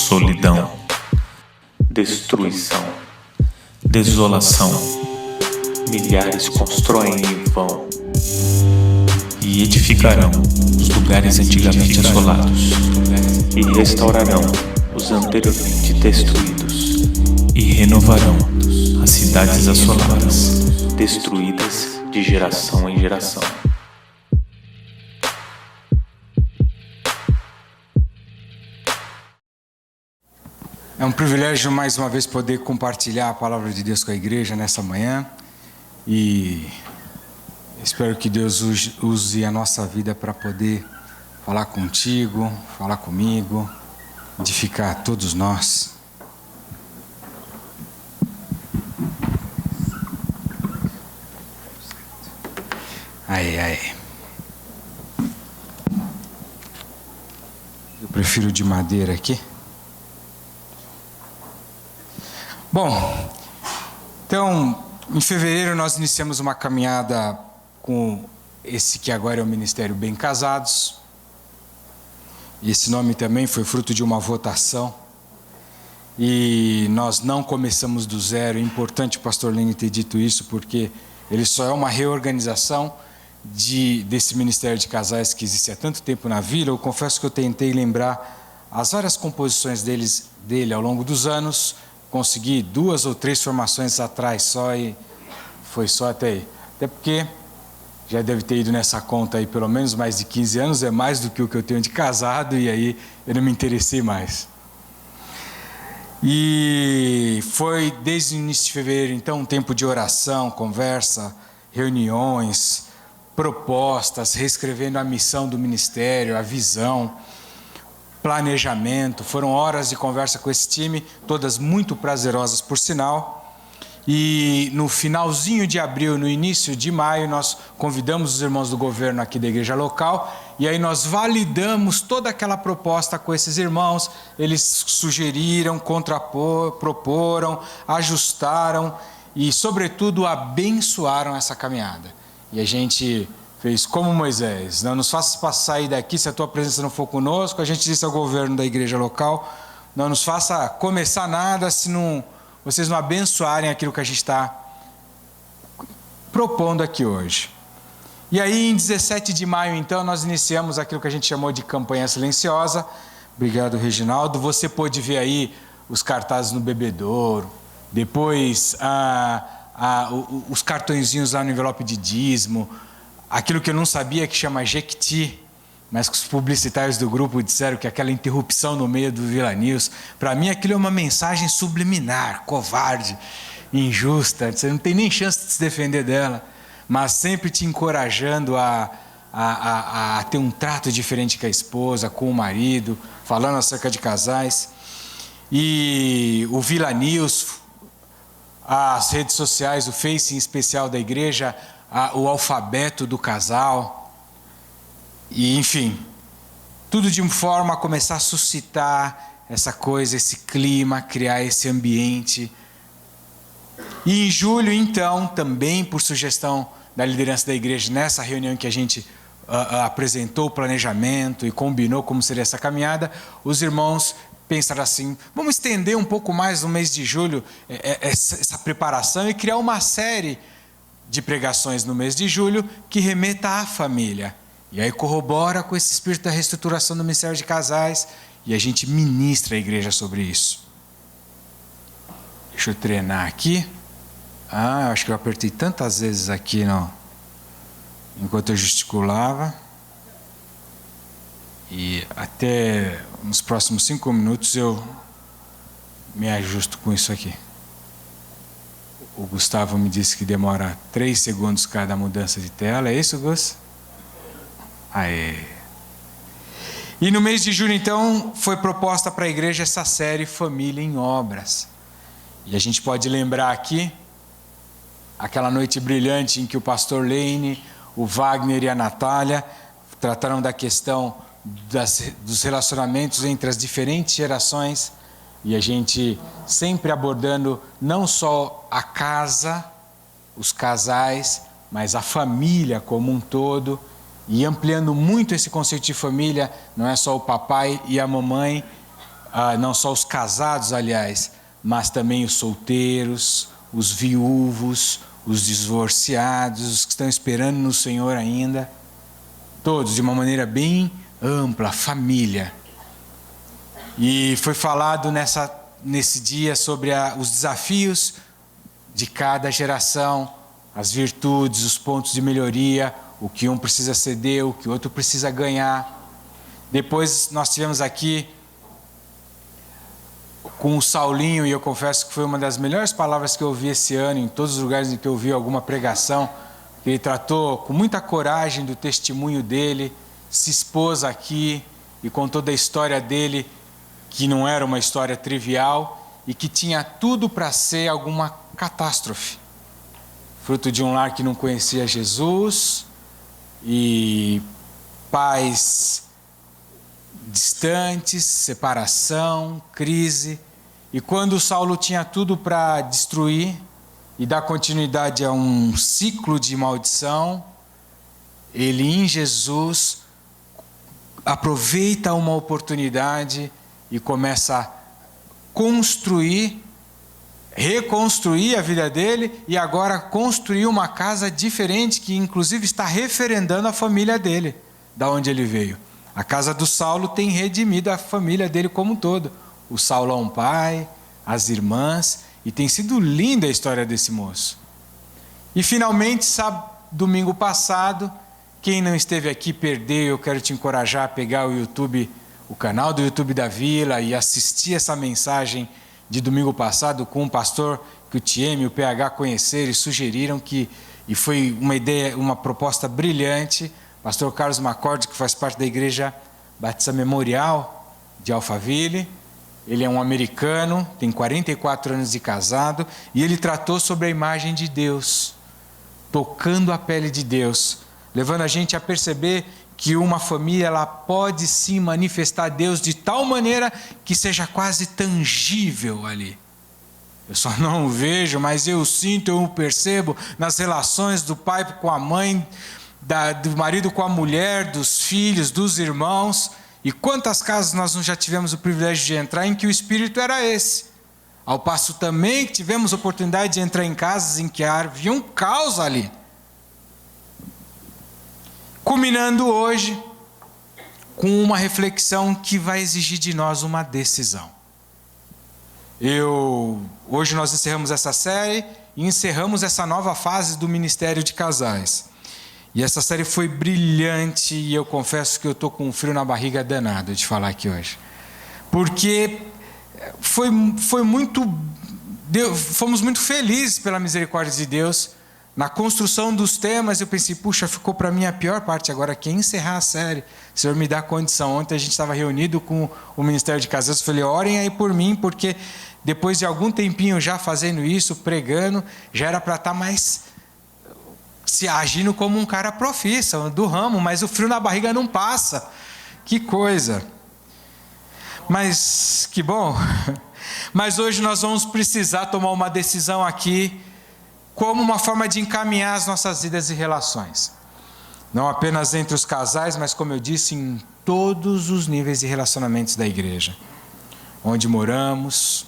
solidão, destruição, desolação. Milhares constroem em vão e edificarão os lugares antigamente assolados e restaurarão os anteriormente destruídos e renovarão as cidades assoladas, destruídas de geração em geração. É um privilégio mais uma vez poder compartilhar a palavra de Deus com a igreja nessa manhã e espero que Deus use a nossa vida para poder falar contigo, falar comigo, edificar todos nós. Aí. Eu prefiro de madeira aqui. Bom, então, em fevereiro nós iniciamos uma caminhada com esse que agora é o Ministério Bem Casados. E esse nome também foi fruto de uma votação. E nós não começamos do zero. É importante o pastor Lene ter dito isso, porque ele só é uma reorganização desse Ministério de Casais que existe há tanto tempo na vila. Eu confesso que eu tentei lembrar as várias composições dele ao longo dos anos. Consegui 2 ou 3 formações atrás só e foi só até aí. Até porque já deve ter ido nessa conta aí pelo menos mais de 15 anos, é mais do que o que eu tenho de casado e aí eu não me interessei mais. E foi desde o início de fevereiro, então, um tempo de oração, conversa, reuniões, propostas, reescrevendo a missão do ministério, a visão, planejamento. Foram horas de conversa com esse time, todas muito prazerosas por sinal. E no finalzinho de abril, no início de maio, nós convidamos os irmãos do governo aqui da igreja local e aí nós validamos toda aquela proposta com esses irmãos. Eles sugeriram, proporam, ajustaram e, sobretudo, abençoaram essa caminhada. E a gente fez como Moisés: não nos faça sair daqui se a tua presença não for conosco. A gente disse ao governo da igreja local: não nos faça começar nada se vocês não abençoarem aquilo que a gente está propondo aqui hoje. E aí, em 17 de maio, então, nós iniciamos aquilo que a gente chamou de campanha silenciosa. Obrigado, Reginaldo. Você pôde ver aí os cartazes no bebedouro, depois os cartõezinhos lá no envelope de dízimo, aquilo que eu não sabia que chama Jequiti, mas que os publicitários do grupo disseram que aquela interrupção no meio do Vila News, para mim aquilo é uma mensagem subliminar, covarde, injusta. Você não tem nem chance de se defender dela, mas sempre te encorajando a ter um trato diferente com a esposa, com o marido, falando acerca de casais. E o Vila News, as redes sociais, o Face em especial da igreja, o alfabeto do casal. E, enfim, tudo de uma forma a começar a suscitar essa coisa, esse clima, criar esse ambiente. E em julho, então, também por sugestão da liderança da igreja, nessa reunião que a gente apresentou o planejamento e combinou como seria essa caminhada, os irmãos pensaram assim: vamos estender um pouco mais no mês de julho essa preparação e criar uma série de pregações no mês de julho que remeta à família. E aí corrobora com esse espírito da reestruturação do Ministério de Casais e a gente ministra a igreja sobre isso. Deixa eu treinar aqui. Eu acho que eu apertei tantas vezes aqui enquanto eu gesticulava. E até nos próximos 5 minutos eu me ajusto com isso aqui. O Gustavo me disse que demora 3 segundos cada mudança de tela. É isso, Gus? Aê. E no mês de julho, então, foi proposta para a igreja essa série Família em Obras. E a gente pode lembrar aqui aquela noite brilhante em que o pastor Lene, o Wagner e a Natália trataram da questão dos relacionamentos entre as diferentes gerações. E a gente sempre abordando não só a casa, os casais, mas a família como um todo. E ampliando muito esse conceito de família, não é só o papai e a mamãe não só os casados, aliás, mas também os solteiros, os viúvos, os divorciados, os que estão esperando no Senhor ainda, todos de uma maneira bem ampla, família. E foi falado nesse dia sobre os desafios de cada geração, as virtudes, os pontos de melhoria, o que um precisa ceder, o que o outro precisa ganhar. Depois nós tivemos aqui com o Saulinho, e eu confesso que foi uma das melhores palavras que eu ouvi esse ano, em todos os lugares em que eu ouvi alguma pregação. Ele tratou com muita coragem do testemunho dele, se expôs aqui e contou da história dele, que não era uma história trivial e que tinha tudo para ser alguma catástrofe. Fruto de um lar que não conhecia Jesus e pais distantes, separação, crise. E quando Saulo tinha tudo para destruir e dar continuidade a um ciclo de maldição, ele em Jesus aproveita uma oportunidade e começa a construir, reconstruir a vida dele e agora construir uma casa diferente que inclusive está referendando a família dele, da onde ele veio. A casa do Saulo tem redimido a família dele como um todo. O Saulo é um pai, as irmãs, e tem sido linda a história desse moço. E finalmente, domingo passado, quem não esteve aqui perdeu, eu quero te encorajar a pegar o YouTube, o canal do YouTube da Vila e assistir essa mensagem de domingo passado com um pastor que o TM e o PH conheceram e sugeriram e foi uma ideia, uma proposta brilhante. Pastor Carlos Macorde, que faz parte da Igreja Batista Memorial de Alphaville. Ele é um americano, tem 44 anos de casado, e ele tratou sobre a imagem de Deus, tocando a pele de Deus, levando a gente a perceber que uma família ela pode sim manifestar Deus de tal maneira que seja quase tangível ali. Eu só não o vejo, mas eu sinto, eu o percebo nas relações do pai com a mãe, do marido com a mulher, dos filhos, dos irmãos. E quantas casas nós não já tivemos o privilégio de entrar em que o espírito era esse? Ao passo também que tivemos a oportunidade de entrar em casas em que havia um caos ali. Culminando hoje com uma reflexão que vai exigir de nós uma decisão. Hoje nós encerramos essa série e encerramos essa nova fase do Ministério de Casais. E essa série foi brilhante e eu confesso que eu estou com um frio na barriga danado de falar aqui hoje. Porque fomos muito felizes pela misericórdia de Deus. Na construção dos temas eu pensei, puxa, ficou para mim a pior parte agora, que é encerrar a série. O Senhor me dá condição. Ontem a gente estava reunido com o Ministério de Casais, eu falei, orem aí por mim, porque depois de algum tempinho já fazendo isso, pregando, já era para estar mais se agindo como um cara profissa do ramo, mas o frio na barriga não passa. Que coisa. Mas que bom. Mas hoje nós vamos precisar tomar uma decisão aqui como uma forma de encaminhar as nossas vidas e relações. Não apenas entre os casais, mas como eu disse, em todos os níveis de relacionamentos da igreja. Onde moramos,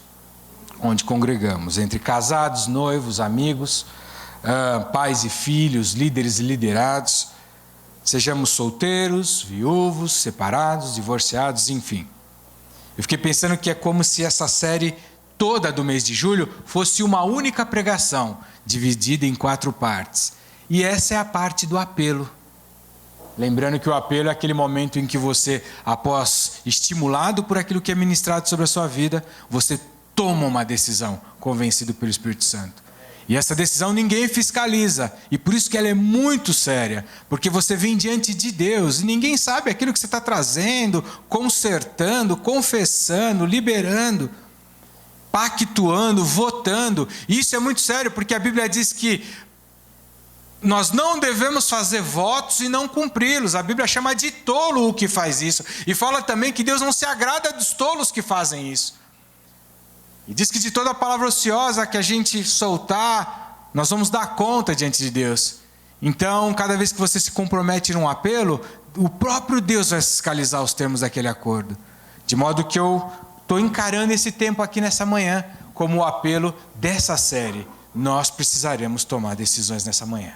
onde congregamos, entre casados, noivos, amigos, pais e filhos, líderes e liderados, sejamos solteiros, viúvos, separados, divorciados, enfim. Eu fiquei pensando que é como se essa série toda do mês de julho fosse uma única pregação, dividida em 4 partes. E essa é a parte do apelo. Lembrando que o apelo é aquele momento em que você, após estimulado por aquilo que é ministrado sobre a sua vida, você toma uma decisão, convencido pelo Espírito Santo. E essa decisão ninguém fiscaliza, e por isso que ela é muito séria, porque você vem diante de Deus, e ninguém sabe aquilo que você está trazendo, consertando, confessando, liberando, pactuando, votando. E isso é muito sério, porque a Bíblia diz que nós não devemos fazer votos e não cumpri-los. A Bíblia chama de tolo o que faz isso, e fala também que Deus não se agrada dos tolos que fazem isso. E diz que de toda palavra ociosa que a gente soltar, nós vamos dar conta diante de Deus. Então, cada vez que você se compromete num apelo, o próprio Deus vai fiscalizar os termos daquele acordo. De modo que eu estou encarando esse tempo aqui nessa manhã como o apelo dessa série. Nós precisaremos tomar decisões nessa manhã.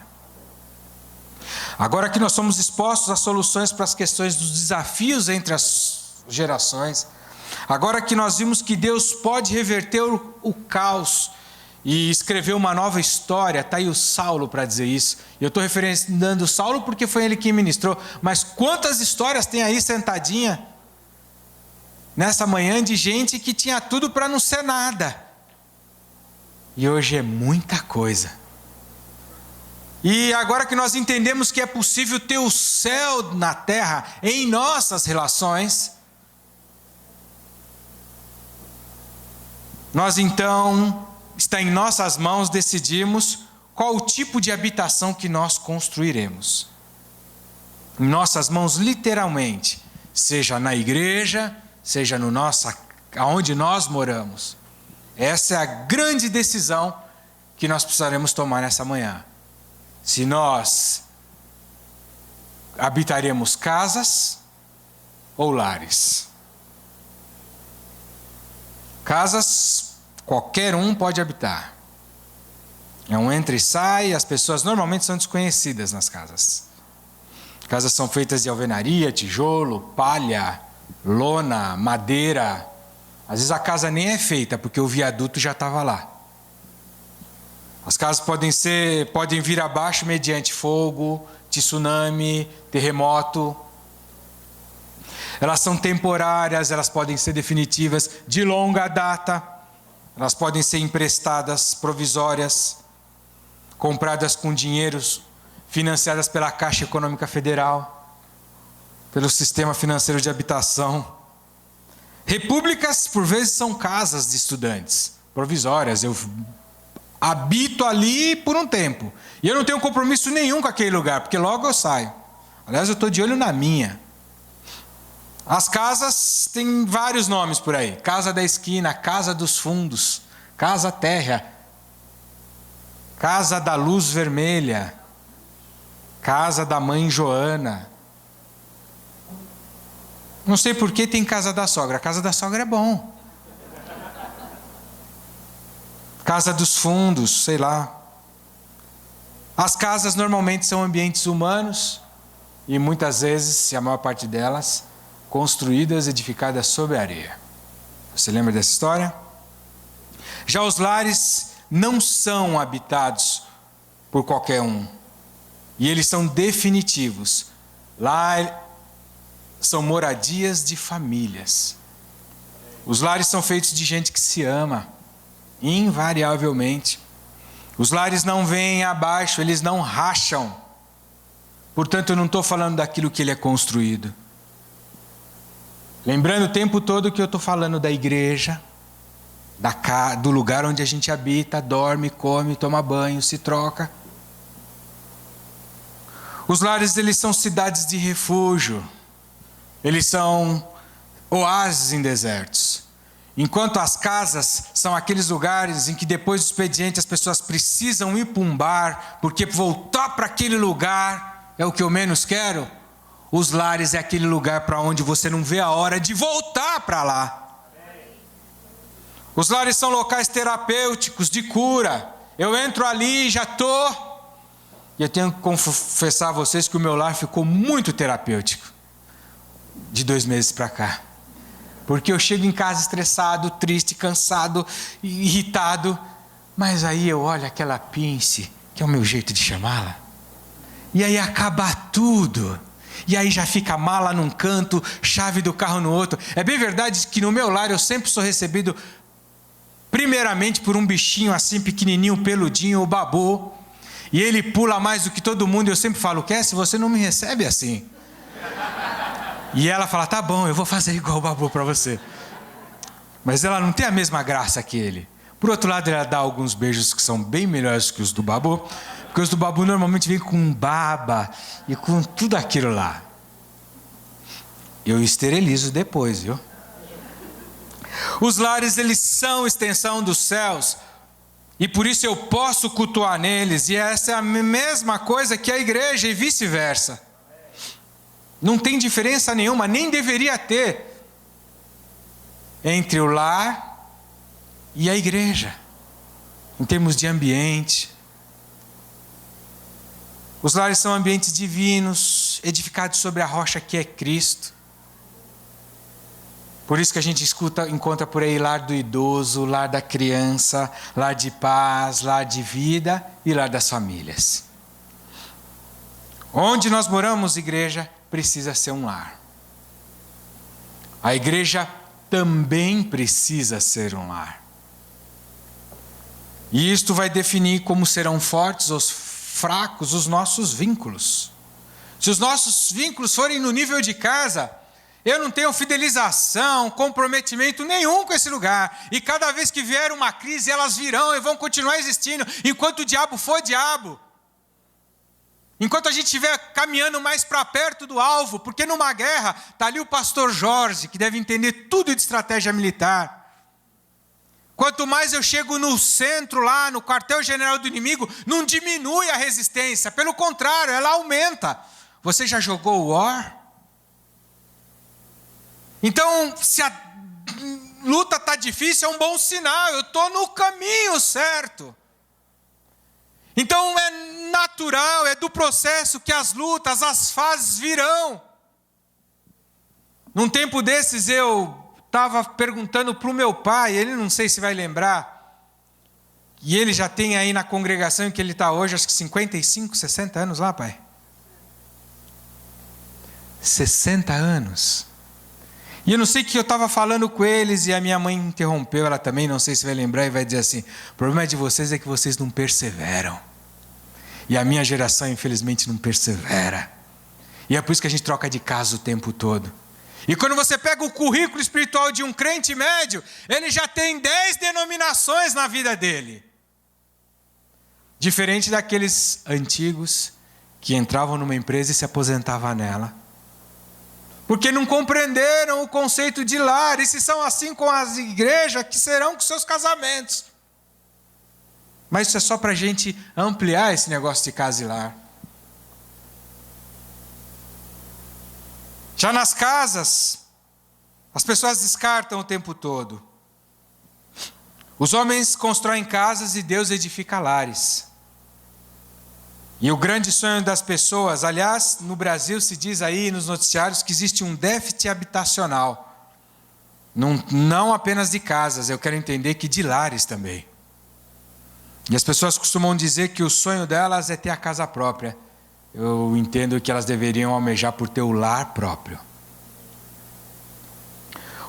Agora que nós somos expostos a soluções para as questões dos desafios entre as gerações, agora que nós vimos que Deus pode reverter o caos e escrever uma nova história, está aí o Saulo para dizer isso. Eu estou referenciando o Saulo porque foi ele que ministrou, mas quantas histórias tem aí sentadinha nessa manhã de gente que tinha tudo para não ser nada. E hoje é muita coisa. E agora que nós entendemos que é possível ter o céu na terra em nossas relações, nós então, está em nossas mãos decidirmos qual o tipo de habitação que nós construiremos. Em nossas mãos, literalmente, seja na igreja, seja no aonde nós moramos. Essa é a grande decisão que nós precisaremos tomar nessa manhã. Se nós habitaremos casas ou lares. Casas, qualquer um pode habitar. É um entra e sai, as pessoas normalmente são desconhecidas nas casas. Casas são feitas de alvenaria, tijolo, palha, lona, madeira. Às vezes a casa nem é feita, porque o viaduto já estava lá. As casas podem vir abaixo mediante fogo, tsunami, terremoto. Elas são temporárias, elas podem ser definitivas, de longa data. Elas podem ser emprestadas, provisórias, compradas com dinheiros, financiadas pela Caixa Econômica Federal, pelo Sistema Financeiro de Habitação. Repúblicas, por vezes, são casas de estudantes, provisórias. Eu habito ali por um tempo. E eu não tenho compromisso nenhum com aquele lugar, porque logo eu saio. Aliás, eu estou de olho na minha. As casas têm vários nomes por aí. Casa da esquina, casa dos fundos, casa terra, casa da luz vermelha, casa da mãe Joana. Não sei por que tem casa da sogra. A casa da sogra é bom. Casa dos fundos, sei lá. As casas normalmente são ambientes humanos e muitas vezes, e a maior parte delas, construídas, edificadas sobre a areia. Você lembra dessa história? Já os lares não são habitados por qualquer um. E eles são definitivos. Lá são moradias de famílias. Os lares são feitos de gente que se ama, invariavelmente. Os lares não vêm abaixo, eles não racham. Portanto, eu não estou falando daquilo que ele é construído. Lembrando o tempo todo que eu estou falando da igreja, do lugar onde a gente habita, dorme, come, toma banho, se troca. Os lares, eles são cidades de refúgio. Eles são oásis em desertos. Enquanto as casas são aqueles lugares em que depois do expediente as pessoas precisam ir para um bar, porque voltar para aquele lugar é o que eu menos quero. Os lares é aquele lugar para onde você não vê a hora de voltar para lá. Os lares são locais terapêuticos, de cura. Eu entro ali e já estou... E eu tenho que confessar a vocês que o meu lar ficou muito terapêutico. De 2 meses para cá. Porque eu chego em casa estressado, triste, cansado, irritado. Mas aí eu olho aquela pince, que é o meu jeito de chamá-la. E aí acaba tudo. E aí já fica a mala num canto, chave do carro no outro. É bem verdade que no meu lar eu sempre sou recebido primeiramente por um bichinho assim pequenininho, peludinho, o Babu. E ele pula mais do que todo mundo. E eu sempre falo, Cassie, você não me recebe assim. E ela fala, tá bom, eu vou fazer igual o Babu para você. Mas ela não tem a mesma graça que ele. Por outro lado, ela dá alguns beijos que são bem melhores que os do Babu, porque os do Babu normalmente vêm com baba e com tudo aquilo lá. Eu esterilizo depois, viu? Os lares, eles são extensão dos céus, e por isso eu posso cultuar neles, e essa é a mesma coisa que a igreja e vice-versa. Não tem diferença nenhuma, nem deveria ter. entre o lar e a igreja, em termos de ambiente. Os lares são ambientes divinos, edificados sobre a rocha que é Cristo. Por isso que a gente encontra por aí lar do idoso, lar da criança, lar de paz, lar de vida e lar das famílias. Onde nós moramos, igreja, precisa ser um lar. A igreja também precisa ser um lar. E isto vai definir como serão fortes ou fracos os nossos vínculos. Se os nossos vínculos forem no nível de casa, eu não tenho fidelização, comprometimento nenhum com esse lugar. E cada vez que vier uma crise, elas virão e vão continuar existindo, enquanto o diabo for diabo. Enquanto a gente estiver caminhando mais para perto do alvo, porque numa guerra, está ali o pastor Jorge, que deve entender tudo de estratégia militar. Quanto mais eu chego no centro lá, no quartel-general do inimigo, não diminui a resistência, pelo contrário, ela aumenta. Você já jogou War? Então, se a luta está difícil, é um bom sinal, eu estou no caminho certo. Então é natural, é do processo que as lutas, as fases virão. Num tempo desses eu estava perguntando para o meu pai, ele não sei se vai lembrar, e ele já tem aí na congregação em que ele está hoje, acho que 55, 60 anos lá, pai. 60 anos. E eu não sei o que eu estava falando com eles, e a minha mãe interrompeu, ela também, não sei se vai lembrar, e vai dizer assim: o problema de vocês é que vocês não perseveram. E a minha geração, infelizmente, não persevera. E é por isso que a gente troca de casa o tempo todo. E quando você pega o currículo espiritual de um crente médio, ele já tem 10 denominações na vida dele. Diferente daqueles antigos que entravam numa empresa e se aposentavam nela. Porque não compreenderam o conceito de lar. E se são assim com as igrejas, que serão com seus casamentos. Mas isso é só para a gente ampliar esse negócio de casa e lar. Já nas casas, as pessoas descartam o tempo todo. Os homens constroem casas e Deus edifica lares. E o grande sonho das pessoas, aliás, no Brasil se diz aí nos noticiários que existe um déficit habitacional. Não apenas de casas, eu quero entender que de lares também. E as pessoas costumam dizer que o sonho delas é ter a casa própria. Eu entendo que elas deveriam almejar por ter o lar próprio.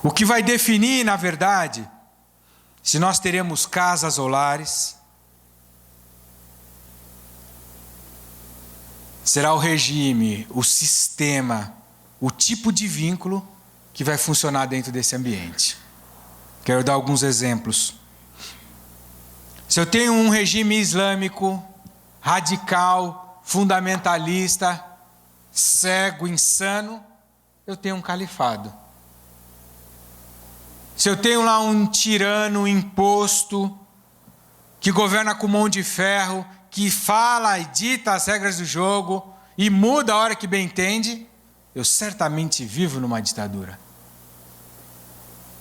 O que vai definir, na verdade, se nós teremos casas ou lares, será o regime, o sistema, o tipo de vínculo que vai funcionar dentro desse ambiente. Quero dar alguns exemplos. Se eu tenho um regime islâmico, radical, fundamentalista, cego, insano, eu tenho um califado. Se eu tenho lá um tirano imposto, que governa com mão de ferro, que fala e dita as regras do jogo e muda a hora que bem entende, eu certamente vivo numa ditadura.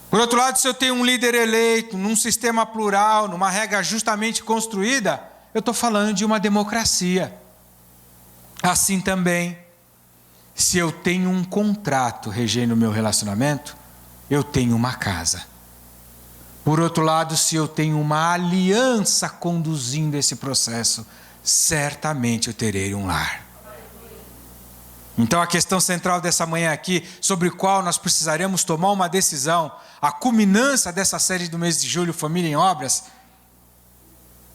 Por outro lado, se eu tenho um líder eleito, num sistema plural, numa regra justamente construída, eu estou falando de uma democracia. Assim também, se eu tenho um contrato regendo o meu relacionamento, eu tenho uma casa. Por outro lado, se eu tenho uma aliança conduzindo esse processo, certamente eu terei um lar. Então a questão central dessa manhã aqui, sobre o qual nós precisaremos tomar uma decisão, a culminância dessa série do mês de julho, Família em Obras,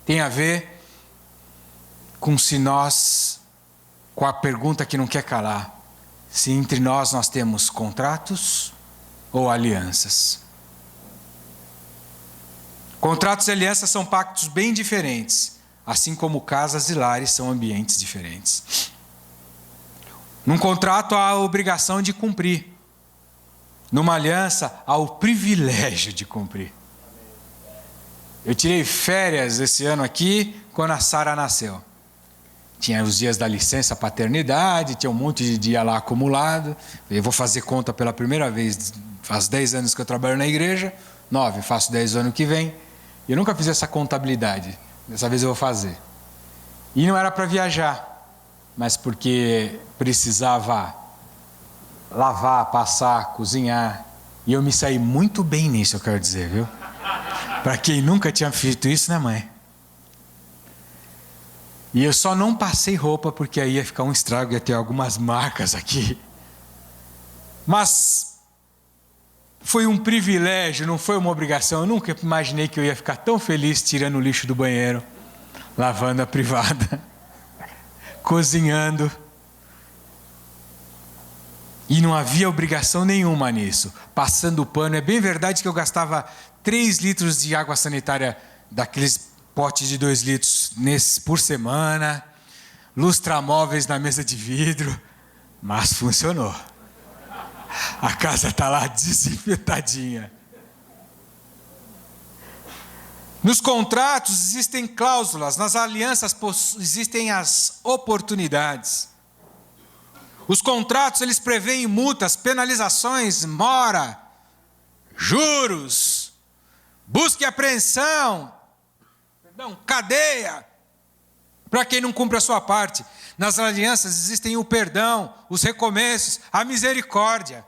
tem a ver com com a pergunta que não quer calar, se entre nós temos contratos ou alianças. Contratos e alianças são pactos bem diferentes, assim como casas e lares são ambientes diferentes. Num contrato há a obrigação de cumprir. Numa aliança há o privilégio de cumprir. Eu tirei férias esse ano aqui quando a Sara nasceu. Tinha os dias da licença paternidade, tinha um monte de dia lá acumulado. Eu vou fazer conta pela primeira vez Faz 10 anos que eu trabalho na igreja, 9, faço 10 anos que vem. E eu nunca fiz essa contabilidade. Dessa vez eu vou fazer. E não era para viajar, mas porque precisava lavar, passar, cozinhar. E eu me saí muito bem nisso, eu quero dizer, viu? Para quem nunca tinha feito isso, né, mãe? E eu só não passei roupa porque aí ia ficar um estrago, ia ter algumas marcas aqui. Mas foi um privilégio, não foi uma obrigação. Eu nunca imaginei que eu ia ficar tão feliz tirando o lixo do banheiro, lavando a privada, cozinhando. E não havia obrigação nenhuma nisso. Passando o pano, é bem verdade que eu gastava 3 litros de água sanitária daqueles potes de 2 litros por semana, lustramóveis na mesa de vidro, mas funcionou. A casa está lá desinfetadinha. Nos contratos existem cláusulas, nas alianças existem as oportunidades. Os contratos, eles prevêem multas, penalizações, mora, juros, busca e apreensão, cadeia, para quem não cumpre a sua parte. Nas alianças existem o perdão, os recomeços, a misericórdia.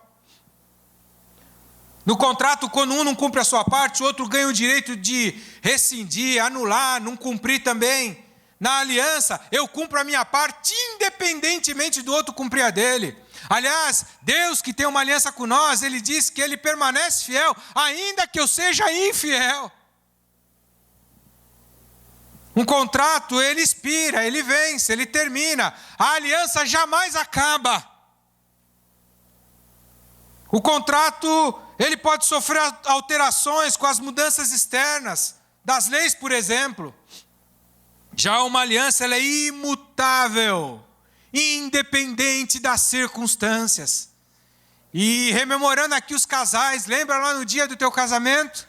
No contrato, quando um não cumpre a sua parte, o outro ganha o direito de rescindir, anular, não cumprir também. Na aliança, eu cumpro a minha parte, independentemente do outro cumprir a dele. Aliás, Deus que tem uma aliança com nós, Ele diz que Ele permanece fiel, ainda que eu seja infiel. Um contrato, ele expira, ele vence, ele termina. A aliança jamais acaba. O contrato, ele pode sofrer alterações com as mudanças externas, das leis, por exemplo. Já uma aliança, ela é imutável, independente das circunstâncias. E rememorando aqui os casais, lembra lá no dia do teu casamento?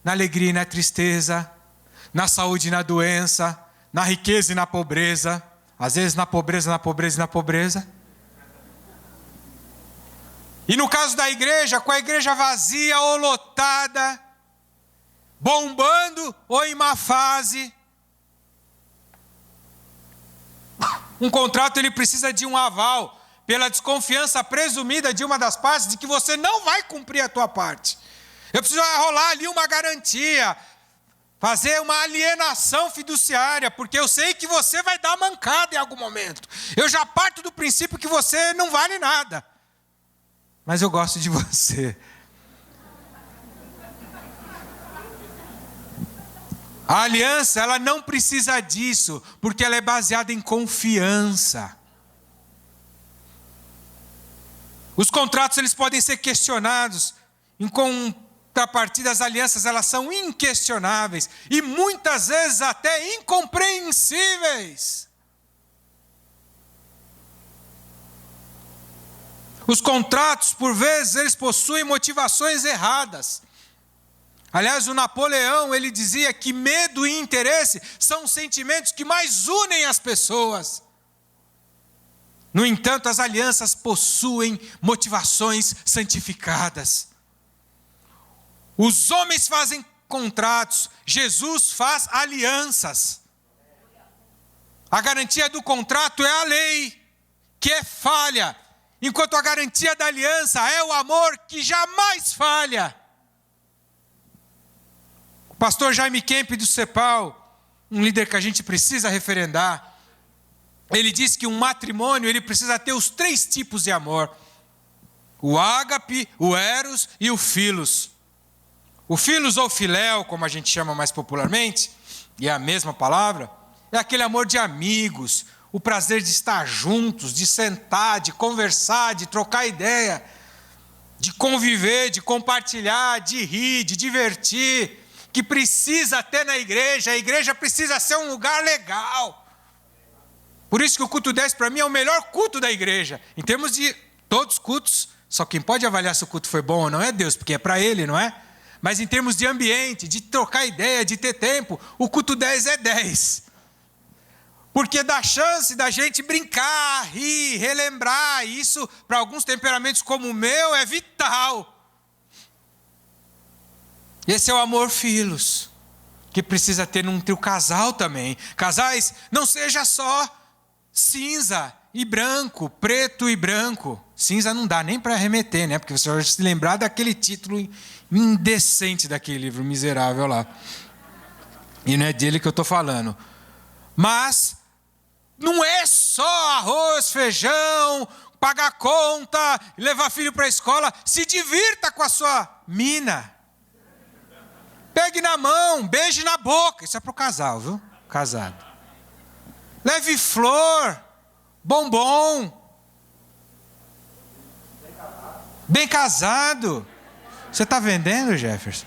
Na alegria e na tristeza, na saúde e na doença, na riqueza e na pobreza, às vezes na pobreza e na pobreza. E no caso da igreja, com a igreja vazia ou lotada, bombando ou em má fase, um contrato ele precisa de um aval, pela desconfiança presumida de uma das partes, de que você não vai cumprir a tua parte. Eu preciso rolar ali uma garantia, fazer uma alienação fiduciária, porque eu sei que você vai dar mancada em algum momento. Eu já parto do princípio que você não vale nada. Mas eu gosto de você. A aliança, ela não precisa disso, porque ela é baseada em confiança. Os contratos, eles podem ser questionados. Em contrapartida, as alianças, elas são inquestionáveis e muitas vezes até incompreensíveis. Os contratos, por vezes, eles possuem motivações erradas. Aliás, o Napoleão, ele dizia que medo e interesse são os sentimentos que mais unem as pessoas. No entanto, as alianças possuem motivações santificadas. Os homens fazem contratos, Jesus faz alianças. A garantia do contrato é a lei, que é falha, enquanto a garantia da aliança é o amor que jamais falha. O pastor Jaime Kemp do CEPAL, um líder que a gente precisa referendar, ele diz que um matrimônio ele precisa ter os 3 tipos de amor: o ágape, o eros e o filos. O filos ou filéu, como a gente chama mais popularmente, e é a mesma palavra, é aquele amor de amigos, o prazer de estar juntos, de sentar, de conversar, de trocar ideia, de conviver, de compartilhar, de rir, de divertir, que precisa ter na igreja. A igreja precisa ser um lugar legal. Por isso que o culto 10 para mim é o melhor culto da igreja. Em termos de todos os cultos, só quem pode avaliar se o culto foi bom ou não é Deus, porque é para Ele, não é? Mas em termos de ambiente, de trocar ideia, de ter tempo, o culto 10 é 10. Porque dá chance da gente brincar, rir, relembrar. E isso, para alguns temperamentos como o meu, é vital. Esse é o amor filos, que precisa ter entre o casal também. Casais, não seja só cinza e branco, preto e branco. Cinza não dá nem para remeter, né? Porque você vai se lembrar daquele título indecente daquele livro miserável lá. E não é dele que eu estou falando. Mas não é só arroz, feijão, pagar conta, levar filho para a escola. Se divirta com a sua mina. Pegue na mão, beije na boca. Isso é para o casal, viu? Casado. Leve flor, bombom. Bem casado. Você está vendendo, Jefferson?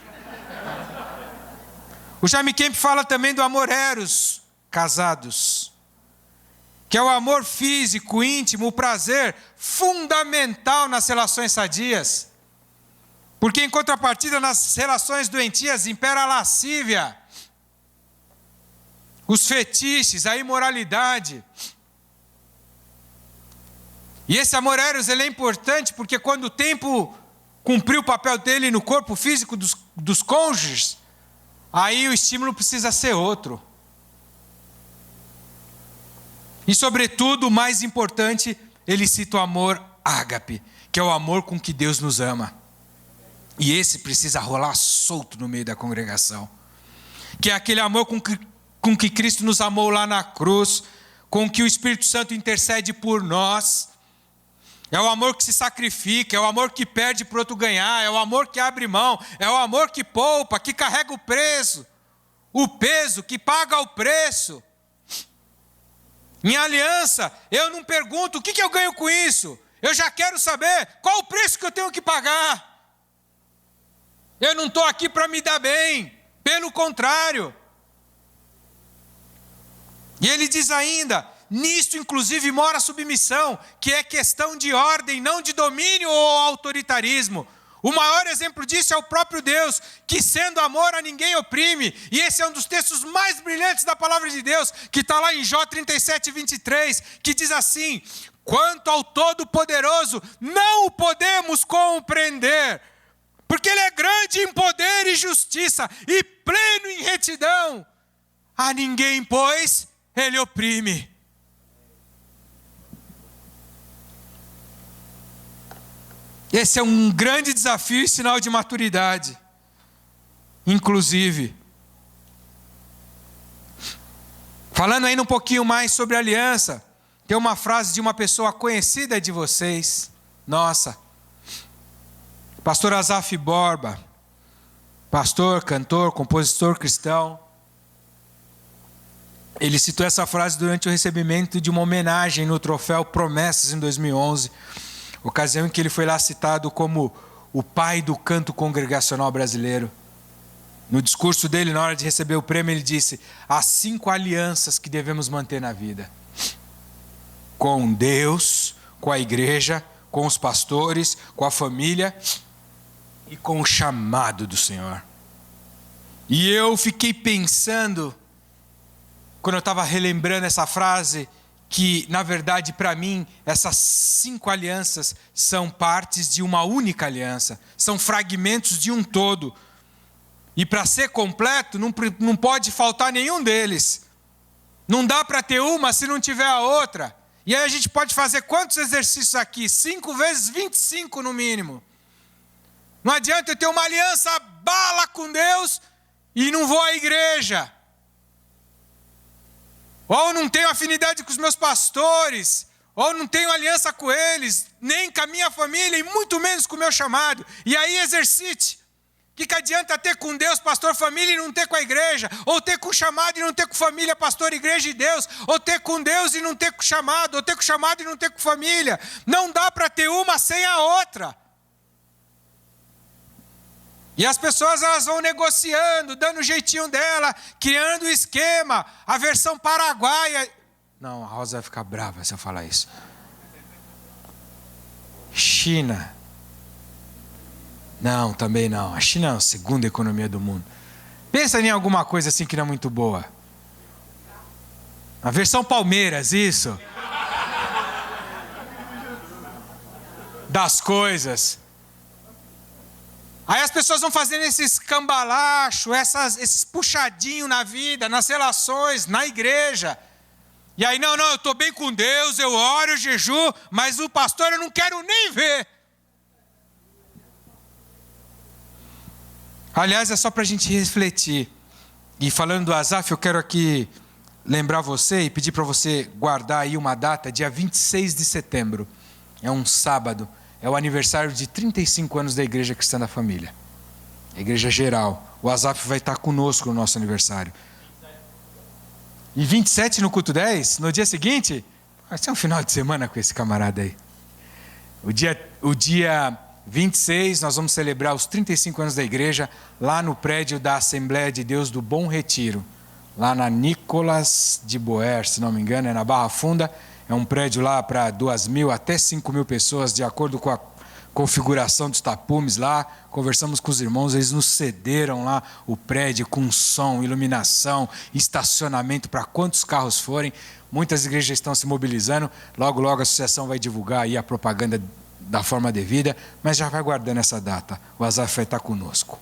O Jaime Kemp fala também do amor eros, casados, que é o amor físico, íntimo, o prazer fundamental nas relações sadias. Porque em contrapartida, nas relações doentias impera a lascívia, os fetiches, a imoralidade. E esse amor eros, ele é importante porque quando o tempo cumpriu o papel dele no corpo físico dos cônjuges, aí o estímulo precisa ser outro. E sobretudo, o mais importante, ele cita o amor ágape, que é o amor com que Deus nos ama. E esse precisa rolar solto no meio da congregação. Que é aquele amor com que Cristo nos amou lá na cruz, com que o Espírito Santo intercede por nós. É o amor que se sacrifica, é o amor que perde para o outro ganhar, é o amor que abre mão, é o amor que poupa, que carrega o peso, que paga o preço. Em aliança, eu não pergunto o que eu ganho com isso, eu já quero saber qual o preço que eu tenho que pagar. Eu não estou aqui para me dar bem, pelo contrário. E ele diz ainda, nisto inclusive mora a submissão, que é questão de ordem, não de domínio ou autoritarismo. O maior exemplo disso é o próprio Deus, que sendo amor a ninguém oprime. E esse é um dos textos mais brilhantes da palavra de Deus, que está lá em Jó 37, 23, que diz assim: quanto ao Todo-Poderoso, não o podemos compreender, porque Ele é grande em poder e justiça, e pleno em retidão. A ninguém, pois, Ele oprime. Esse é um grande desafio e sinal de maturidade. Inclusive, falando ainda um pouquinho mais sobre aliança, tem uma frase de uma pessoa conhecida de vocês, nossa, pastor Asaf Borba, pastor, cantor, compositor cristão. Ele citou essa frase durante o recebimento de uma homenagem no troféu Promessas em 2011, ocasião em que ele foi lá citado como o pai do canto congregacional brasileiro. No discurso dele, na hora de receber o prêmio, ele disse: há 5 alianças que devemos manter na vida: com Deus, com a igreja, com os pastores, com a família e com o chamado do Senhor. E eu fiquei pensando, quando eu estava relembrando essa frase, que na verdade para mim essas 5 alianças são partes de uma única aliança, são fragmentos de um todo, e para ser completo não pode faltar nenhum deles. Não dá para ter uma se não tiver a outra. E aí a gente pode fazer quantos exercícios aqui? 5 vezes 25 no mínimo. Não adianta eu ter uma aliança bala com Deus e não vou à igreja. Ou não tenho afinidade com os meus pastores, ou não tenho aliança com eles, nem com a minha família, e muito menos com o meu chamado. E aí exercite. O que adianta ter com Deus, pastor, família, e não ter com a igreja? Ou ter com chamado e não ter com família, pastor, igreja e Deus? Ou ter com Deus e não ter com chamado? Ou ter com chamado e não ter com família? Não dá para ter uma sem a outra. E as pessoas, elas vão negociando, dando o jeitinho dela, criando o esquema, a versão paraguaia. Não, a Rosa vai ficar brava se eu falar isso. China. Não, também não. A China é a segunda economia do mundo. Pensa em alguma coisa assim que não é muito boa. A versão Palmeiras, isso. Das coisas. Aí as pessoas vão fazendo esses cambalachos, esses puxadinhos na vida, nas relações, na igreja. E aí, não, eu estou bem com Deus, eu oro, eu jejuo, mas o pastor eu não quero nem ver. Aliás, é só para a gente refletir. E falando do Asaf, eu quero aqui lembrar você e pedir para você guardar aí uma data, dia 26 de setembro. É um sábado. É o aniversário de 35 anos da Igreja Cristã da Família. A Igreja Geral. O Asaf vai estar conosco no nosso aniversário. E 27 no culto 10, no dia seguinte, vai ser um final de semana com esse camarada aí. O dia 26, nós vamos celebrar os 35 anos da igreja, lá no prédio da Assembleia de Deus do Bom Retiro. Lá na Nicolas de Boer, se não me engano, é na Barra Funda. É um prédio lá para 2.000 até 5.000 pessoas, de acordo com a configuração dos tapumes lá. Conversamos com os irmãos, eles nos cederam lá o prédio com som, iluminação, estacionamento para quantos carros forem. Muitas igrejas estão se mobilizando. Logo, logo a associação vai divulgar aí a propaganda da forma devida, mas já vai guardando essa data. O Asaf vai estar conosco.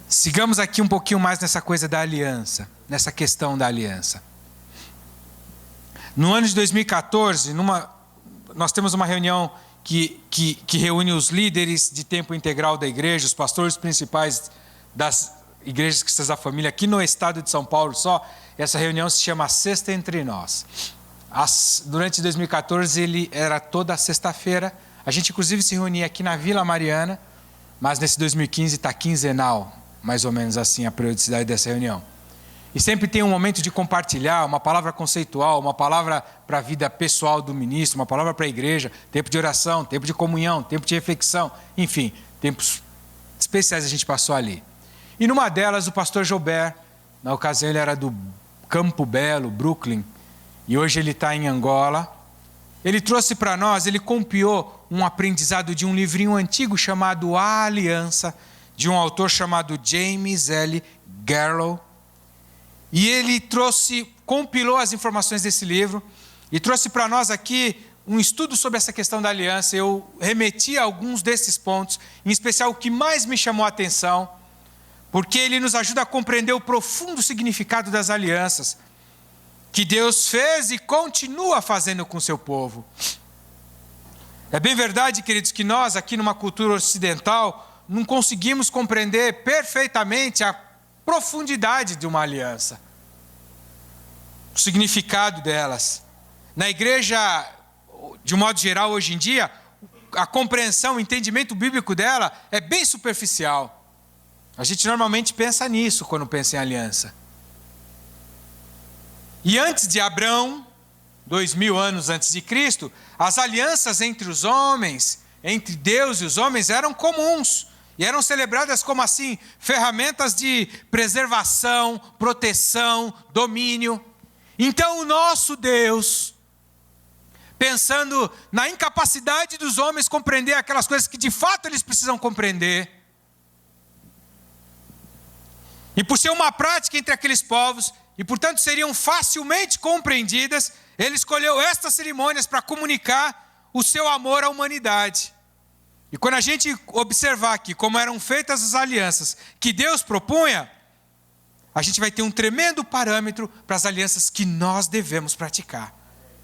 Sigamos aqui um pouquinho mais nessa coisa da aliança, nessa questão da aliança. No ano de 2014, nós temos uma reunião que reúne os líderes de tempo integral da igreja, os pastores principais das igrejas cristãs da família, aqui no estado de São Paulo só. Essa reunião se chama Sexta Entre Nós. Durante 2014, ele era toda sexta-feira. A gente, inclusive, se reunia aqui na Vila Mariana, mas nesse 2015 está quinzenal, mais ou menos assim, a periodicidade dessa reunião. E sempre tem um momento de compartilhar, uma palavra conceitual, uma palavra para a vida pessoal do ministro, uma palavra para a igreja, tempo de oração, tempo de comunhão, tempo de reflexão, enfim, tempos especiais a gente passou ali. E numa delas, o pastor Joubert, na ocasião ele era do Campo Belo, Brooklyn, e hoje ele está em Angola. Ele trouxe para nós, ele copiou um aprendizado de um livrinho antigo chamado A Aliança, de um autor chamado James L. Garlow. E ele compilou as informações desse livro e trouxe para nós aqui um estudo sobre essa questão da aliança. Eu remeti a alguns desses pontos, em especial o que mais me chamou a atenção, porque ele nos ajuda a compreender o profundo significado das alianças que Deus fez e continua fazendo com o seu povo. É bem verdade, queridos, que nós aqui numa cultura ocidental não conseguimos compreender perfeitamente a profundidade de uma aliança, o significado delas. Na igreja, de um modo geral, hoje em dia, a compreensão, o entendimento bíblico dela é bem superficial. A gente normalmente pensa nisso quando pensa em aliança. E antes de Abrão, 2000 anos antes de Cristo, as alianças entre os homens, entre Deus e os homens, eram comuns. E eram celebradas como assim, ferramentas de preservação, proteção, domínio. Então o nosso Deus, pensando na incapacidade dos homens compreender aquelas coisas que de fato eles precisam compreender, e por ser uma prática entre aqueles povos, e portanto seriam facilmente compreendidas, ele escolheu estas cerimônias para comunicar o seu amor à humanidade. E quando a gente observar aqui como eram feitas as alianças que Deus propunha, a gente vai ter um tremendo parâmetro para as alianças que nós devemos praticar.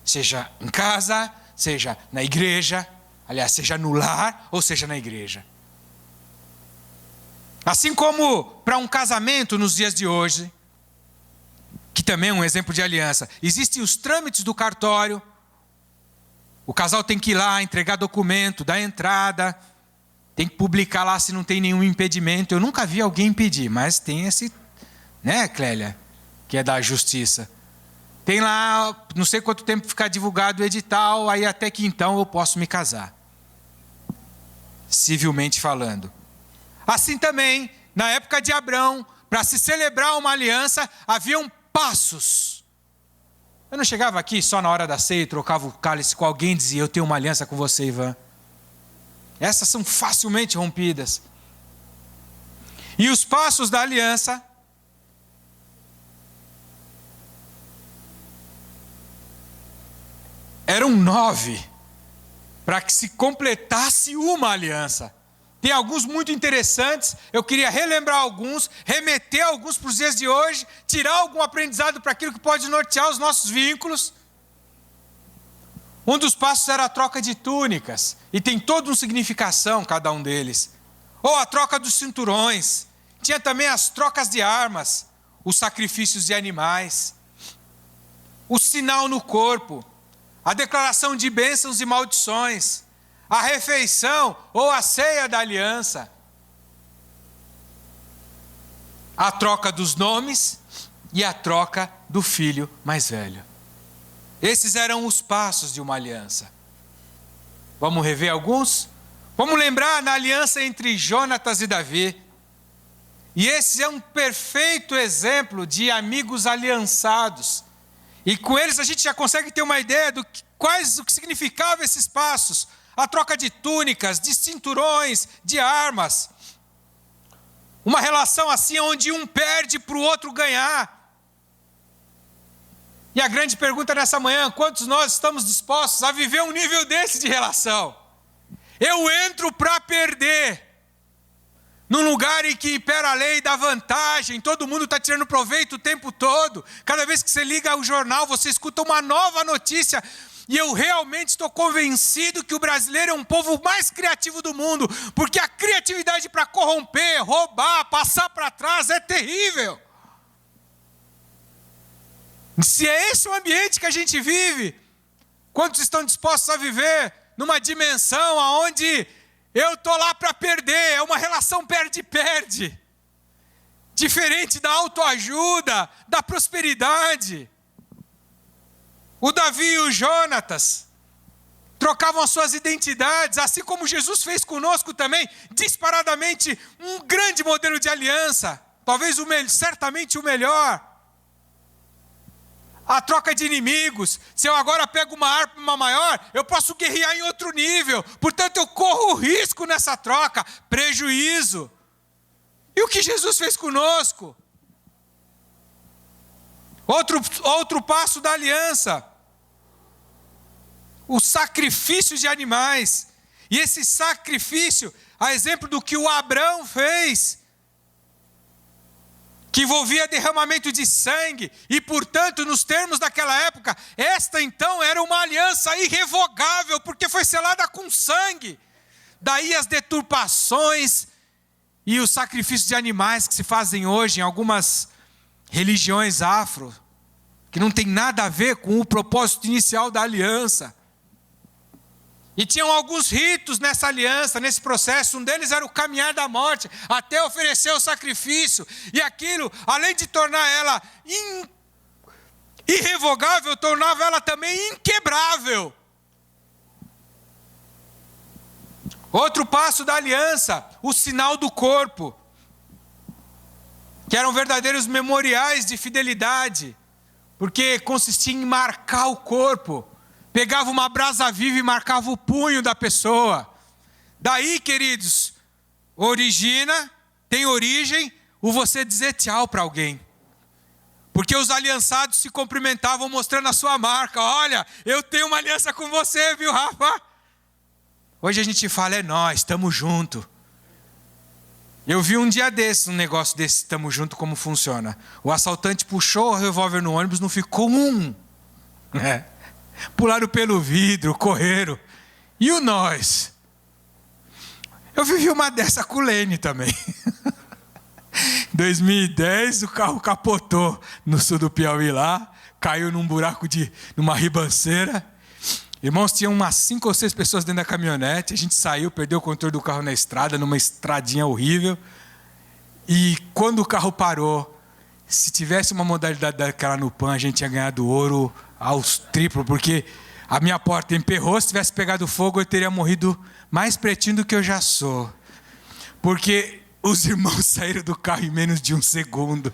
Seja em casa, seja na igreja, aliás, seja no lar ou seja na igreja. Assim como para um casamento nos dias de hoje, que também é um exemplo de aliança, existem os trâmites do cartório. O casal tem que ir lá, entregar documento, dar entrada, tem que publicar lá se não tem nenhum impedimento. Eu nunca vi alguém impedir, mas tem esse, né, Clélia, que é da justiça. Tem lá, não sei quanto tempo ficar divulgado o edital, aí até que então eu posso me casar. Civilmente falando. Assim também, na época de Abrão, para se celebrar uma aliança, haviam passos. Eu não chegava aqui só na hora da ceia e trocava o cálice com alguém e dizia, eu tenho uma aliança com você, Ivan. Essas são facilmente rompidas. E os passos da aliança eram 9, para que se completasse uma aliança. Tem alguns muito interessantes, eu queria relembrar alguns, remeter alguns para os dias de hoje, tirar algum aprendizado para aquilo que pode nortear os nossos vínculos. Um dos passos era a troca de túnicas, e tem toda uma significação cada um deles. Ou a troca dos cinturões, tinha também as trocas de armas, os sacrifícios de animais, o sinal no corpo, a declaração de bênçãos e maldições, a refeição ou a ceia da aliança, a troca dos nomes e a troca do filho mais velho. Esses eram os passos de uma aliança. Vamos rever alguns? Vamos lembrar na aliança entre Jonatas e Davi. E esse é um perfeito exemplo de amigos aliançados. E com eles a gente já consegue ter uma ideia do que significavam esses passos. A troca de túnicas, de cinturões, de armas. Uma relação assim onde um perde para o outro ganhar. E a grande pergunta nessa manhã, quantos nós estamos dispostos a viver um nível desse de relação? Eu entro para perder. Num lugar em que impera a lei da vantagem, todo mundo está tirando proveito o tempo todo. Cada vez que você liga o jornal, você escuta uma nova notícia. E eu realmente estou convencido que o brasileiro é um povo mais criativo do mundo, porque a criatividade para corromper, roubar, passar para trás é terrível. Se é esse o ambiente que a gente vive, quantos estão dispostos a viver numa dimensão onde eu estou lá para perder, é uma relação perde-perde, diferente da autoajuda, da prosperidade. O Davi e o Jonatas trocavam as suas identidades, assim como Jesus fez conosco também, disparadamente um grande modelo de aliança, talvez certamente o melhor. A troca de inimigos, se eu agora pego uma arma maior, eu posso guerrear em outro nível, portanto eu corro risco nessa troca, prejuízo. E o que Jesus fez conosco? Outro passo da aliança, o sacrifício de animais. E esse sacrifício, a exemplo do que o Abrão fez, que envolvia derramamento de sangue, e portanto, nos termos daquela época, esta então era uma aliança irrevogável, porque foi selada com sangue. Daí as deturpações e os sacrifícios de animais que se fazem hoje em algumas religiões afro, que não tem nada a ver com o propósito inicial da aliança. E tinham alguns ritos nessa aliança, nesse processo. Um deles era o caminhar da morte, até oferecer o sacrifício. E aquilo, além de tornar ela irrevogável, tornava ela também inquebrável. Outro passo da aliança, o sinal do corpo, que eram verdadeiros memoriais de fidelidade, porque consistia em marcar o corpo. Pegava uma brasa viva e marcava o punho da pessoa. Daí, queridos, tem origem o você dizer tchau para alguém. Porque os aliançados se cumprimentavam mostrando a sua marca. Olha, eu tenho uma aliança com você, viu, Rafa? Hoje a gente fala, é nós, estamos junto. Eu vi um dia desses, um negócio desse, estamos junto, como funciona. O assaltante puxou o revólver no ônibus, não ficou um. Pularam pelo vidro, correram. E o nós? Eu vivi uma dessa com o Lene também. Em 2010, o carro capotou no sul do Piauí lá, caiu num buraco numa ribanceira. Irmãos, tinham umas 5 ou 6 pessoas dentro da caminhonete. A gente saiu, perdeu o controle do carro na estrada, numa estradinha horrível. E quando o carro parou, se tivesse uma modalidade daquela no PAN, a gente tinha ganhado ouro aos triplos, porque a minha porta emperrou. Se tivesse pegado fogo, eu teria morrido mais pretinho do que eu já sou. Porque os irmãos saíram do carro em menos de 1 segundo.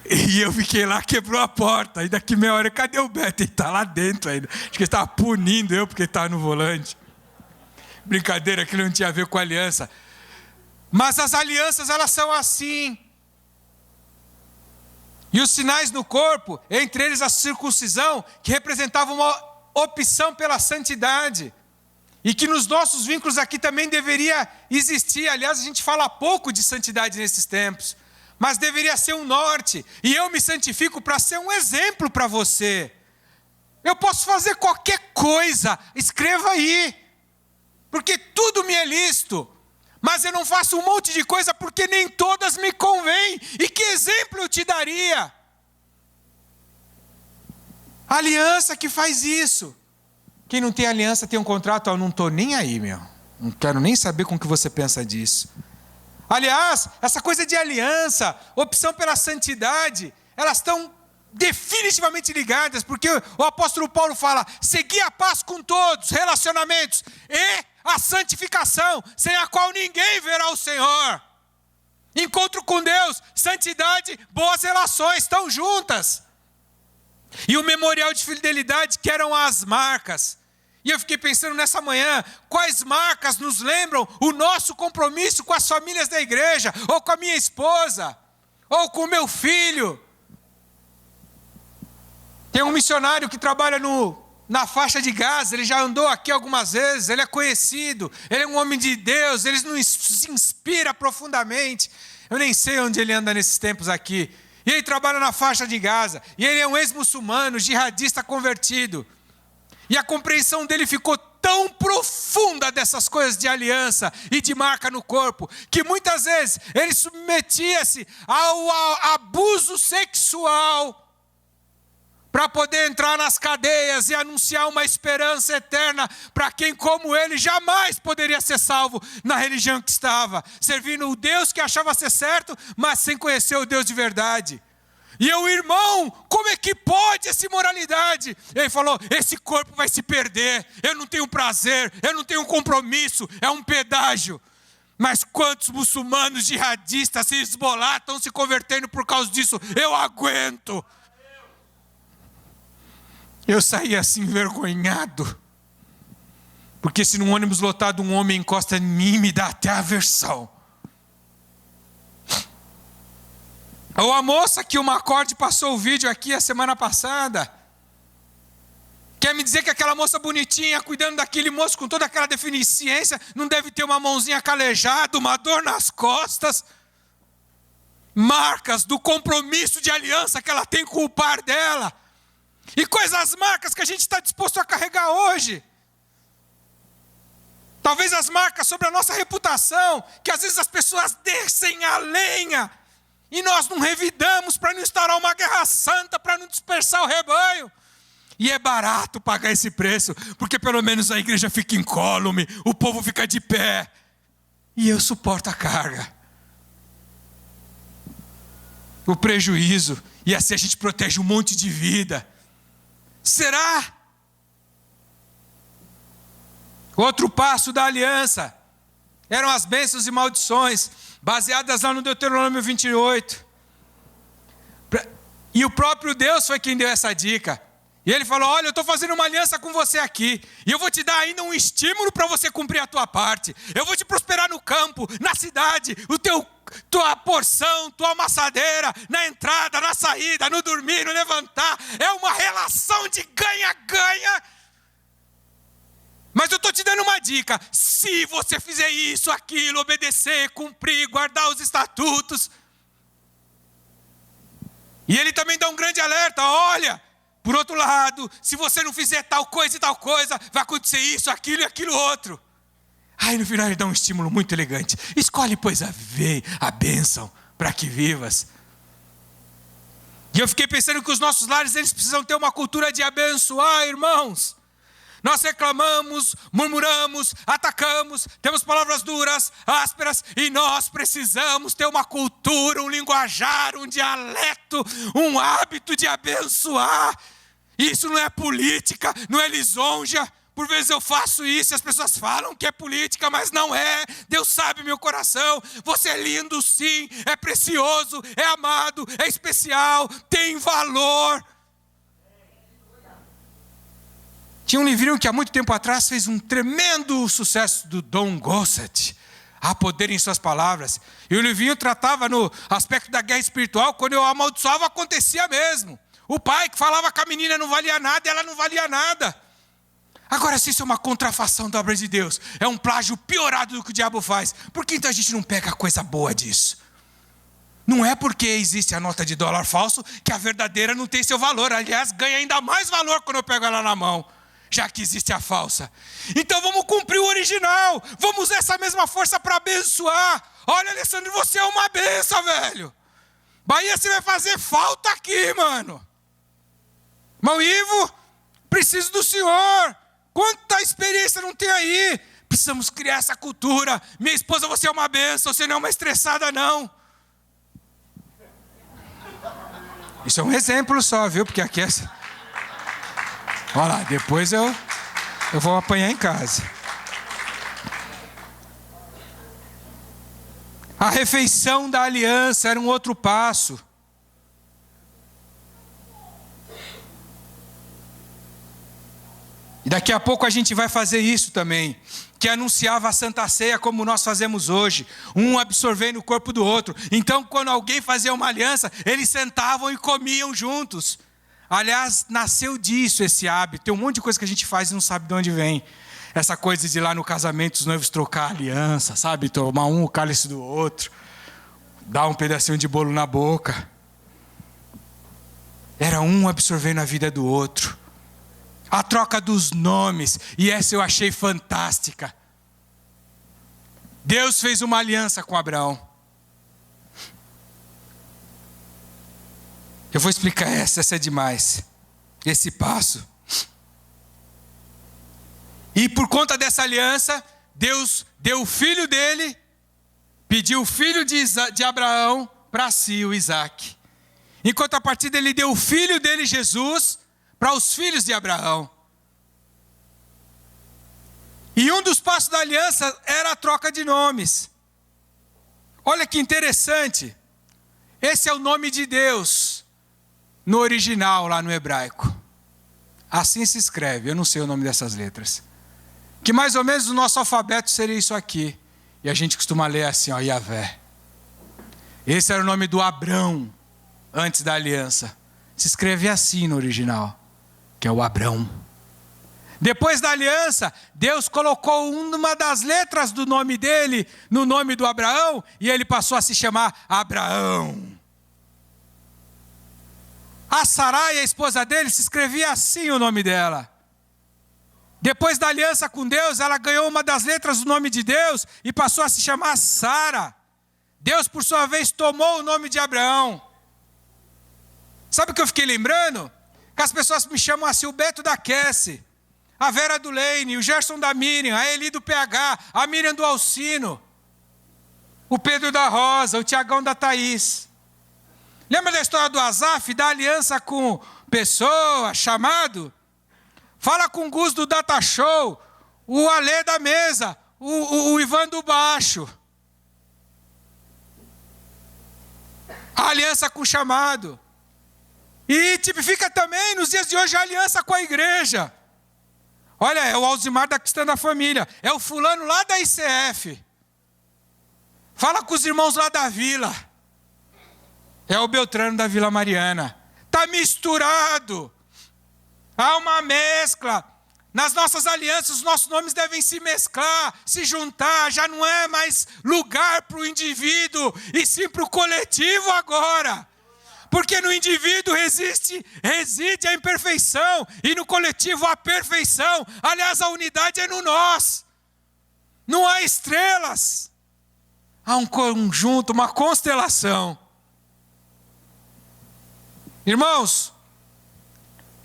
E eu fiquei lá, quebrou a porta. E daqui meia hora, cadê o Beto? Ele está lá dentro ainda. Acho que ele estava punindo eu porque ele estava no volante. Brincadeira, aquilo não tinha a ver com aliança. Mas as alianças, elas são assim. E os sinais no corpo, entre eles a circuncisão, que representava uma opção pela santidade. E que nos nossos vínculos aqui também deveria existir. Aliás, a gente fala pouco de santidade nesses tempos, mas deveria ser um norte. E eu me santifico para ser um exemplo para você. Eu posso fazer qualquer coisa, escreva aí, porque tudo me é lícito. Mas eu não faço um monte de coisa porque nem todas me convêm. E que exemplo eu te daria? A aliança que faz isso. Quem não tem aliança tem um contrato, eu não estou nem aí, meu. Não quero nem saber com o que você pensa disso. Aliás, essa coisa de aliança, opção pela santidade, elas estão definitivamente ligadas, porque o apóstolo Paulo fala, segui a paz com todos, relacionamentos, e a santificação, sem a qual ninguém verá o Senhor. Encontro com Deus, santidade, boas relações, estão juntas. E o memorial de fidelidade, que eram as marcas. E eu fiquei pensando nessa manhã, quais marcas nos lembram o nosso compromisso com as famílias da igreja, ou com a minha esposa, ou com o meu filho. Tem um missionário que trabalha na faixa de Gaza, ele já andou aqui algumas vezes, ele é conhecido, ele é um homem de Deus, ele nos inspira profundamente. Eu nem sei onde ele anda nesses tempos aqui. E ele trabalha na faixa de Gaza. E ele é um ex-muçulmano, jihadista convertido. E a compreensão dele ficou tão profunda dessas coisas de aliança e de marca no corpo, que muitas vezes ele submetia-se ao abuso sexual para poder entrar nas cadeias e anunciar uma esperança eterna para quem como ele jamais poderia ser salvo na religião que estava, servindo o Deus que achava ser certo, mas sem conhecer o Deus de verdade. E eu, irmão, como é que pode essa imoralidade? Ele falou, esse corpo vai se perder, eu não tenho prazer, eu não tenho compromisso, é um pedágio. Mas quantos muçulmanos jihadistas se Hezbollah estão se convertendo por causa disso? Eu aguento. Eu saí assim envergonhado, porque se num ônibus lotado um homem encosta em mim, me dá até aversão. Ou a moça que o Macorde passou o vídeo aqui a semana passada, quer me dizer que aquela moça bonitinha, cuidando daquele moço com toda aquela deficiência, não deve ter uma mãozinha calejada, uma dor nas costas? Marcas do compromisso de aliança que ela tem com o par dela. E quais as marcas que a gente está disposto a carregar hoje? Talvez as marcas sobre a nossa reputação, que às vezes as pessoas descem a lenha, e nós não revidamos para não instaurar uma guerra santa, para não dispersar o rebanho. E é barato pagar esse preço, porque pelo menos a igreja fica incólume, o povo fica de pé, e eu suporto a carga. O prejuízo, e assim a gente protege um monte de vida. Será? Outro passo da aliança eram as bênçãos e maldições, baseadas lá no Deuteronômio 28. E o próprio Deus foi quem deu essa dica. E ele falou, olha, eu estou fazendo uma aliança com você aqui, e eu vou te dar ainda um estímulo para você cumprir a tua parte. Eu vou te prosperar no campo, na cidade, tua porção, tua amassadeira, na entrada, na saída, no dormir, no levantar. É uma relação de ganha-ganha. Mas eu estou te dando uma dica, se você fizer isso, aquilo, obedecer, cumprir, guardar os estatutos. E ele também dá um grande alerta, olha, por outro lado, se você não fizer tal coisa e tal coisa, vai acontecer isso, aquilo e aquilo outro. Aí no final ele dá um estímulo muito elegante. Escolhe, pois, a bênção para que vivas. E eu fiquei pensando que os nossos lares, eles precisam ter uma cultura de abençoar, irmãos. Nós reclamamos, murmuramos, atacamos, temos palavras duras, ásperas, e nós precisamos ter uma cultura, um linguajar, um dialeto, um hábito de abençoar. Isso não é política, não é lisonja. Por vezes eu faço isso e as pessoas falam que é política, mas não é. Deus sabe meu coração. Você é lindo sim, é precioso, é amado, é especial, tem valor. Tinha um livrinho que há muito tempo atrás fez um tremendo sucesso do Don Gossett, Há Poder em Suas Palavras. E o livrinho tratava no aspecto da guerra espiritual, quando eu amaldiçoava acontecia mesmo. O pai que falava que a menina não valia nada e ela não valia nada. Agora, se isso é uma contrafação da obra de Deus, é um plágio piorado do que o diabo faz, por que então a gente não pega a coisa boa disso? Não é porque existe a nota de dólar falso que a verdadeira não tem seu valor. Aliás, ganha ainda mais valor quando eu pego ela na mão, já que existe a falsa. Então vamos cumprir o original. Vamos usar essa mesma força para abençoar. Olha, Alessandro, você é uma benção, velho. Bahia, você vai fazer falta aqui, mano. Irmão Ivo, preciso do senhor. Quanta experiência não tem aí? Precisamos criar essa cultura. Minha esposa, você é uma benção, você não é uma estressada, não. Isso é um exemplo só, viu? Porque aqui é... Olha lá, depois eu vou apanhar em casa. A refeição da aliança era um outro passo. E daqui a pouco a gente vai fazer isso também, que anunciava a Santa Ceia como nós fazemos hoje, um absorvendo o corpo do outro. Então, quando alguém fazia uma aliança, eles sentavam e comiam juntos. Aliás, nasceu disso esse hábito. Tem um monte de coisa que a gente faz e não sabe de onde vem. Essa coisa de ir lá no casamento, os noivos trocar a aliança, sabe? Tomar o cálice do outro, dar um pedacinho de bolo na boca. Era um absorvendo a vida do outro. A troca dos nomes, e essa eu achei fantástica. Deus fez uma aliança com Abraão. Eu vou explicar essa é demais. Esse passo. E por conta dessa aliança, Deus deu o filho dele, pediu o filho de Abraão para si, o Isaac. Em contrapartida, ele deu o filho dele, Jesus, para os filhos de Abraão. E um dos passos da aliança era a troca de nomes. Olha que interessante. Esse é o nome de Deus no original, lá no hebraico. Assim se escreve, eu não sei o nome dessas letras. Que mais ou menos o nosso alfabeto seria isso aqui. E a gente costuma ler assim, ó, Yavé. Esse era o nome do Abrão, antes da aliança. Se escreve assim no original, que é o Abrão. Depois da aliança, Deus colocou uma das letras do nome dele no nome do Abraão, e ele passou a se chamar Abraão. A Sarai, a esposa dele, se escrevia assim o nome dela. Depois da aliança com Deus, ela ganhou uma das letras do nome de Deus e passou a se chamar Sara. Deus, por sua vez, tomou o nome de Abraão. Sabe o que eu fiquei lembrando? Que as pessoas me chamam assim, o Beto da Cassie, a Vera do Lane, o Gerson da Miriam, a Eli do PH, a Miriam do Alcino, o Pedro da Rosa, o Tiagão da Thaís. Lembra da história do Azaf, da aliança com Pessoa, Chamado? Fala com o Gus do Data Show, o Alê da Mesa, o Ivan do Baixo. A aliança com o Chamado. E tipifica também, nos dias de hoje, a aliança com a igreja. Olha, é o Alzimar da Cristã da Família. É o fulano lá da ICF. Fala com os irmãos lá da vila. É o Beltrano da Vila Mariana. Está misturado. Há uma mescla. Nas nossas alianças, os nossos nomes devem se mesclar, se juntar. Já não é mais lugar para o indivíduo, e sim para o coletivo agora. Porque no indivíduo reside a imperfeição, e no coletivo a perfeição. Aliás, a unidade é no nós. Não há estrelas. Há um conjunto, uma constelação. Irmãos,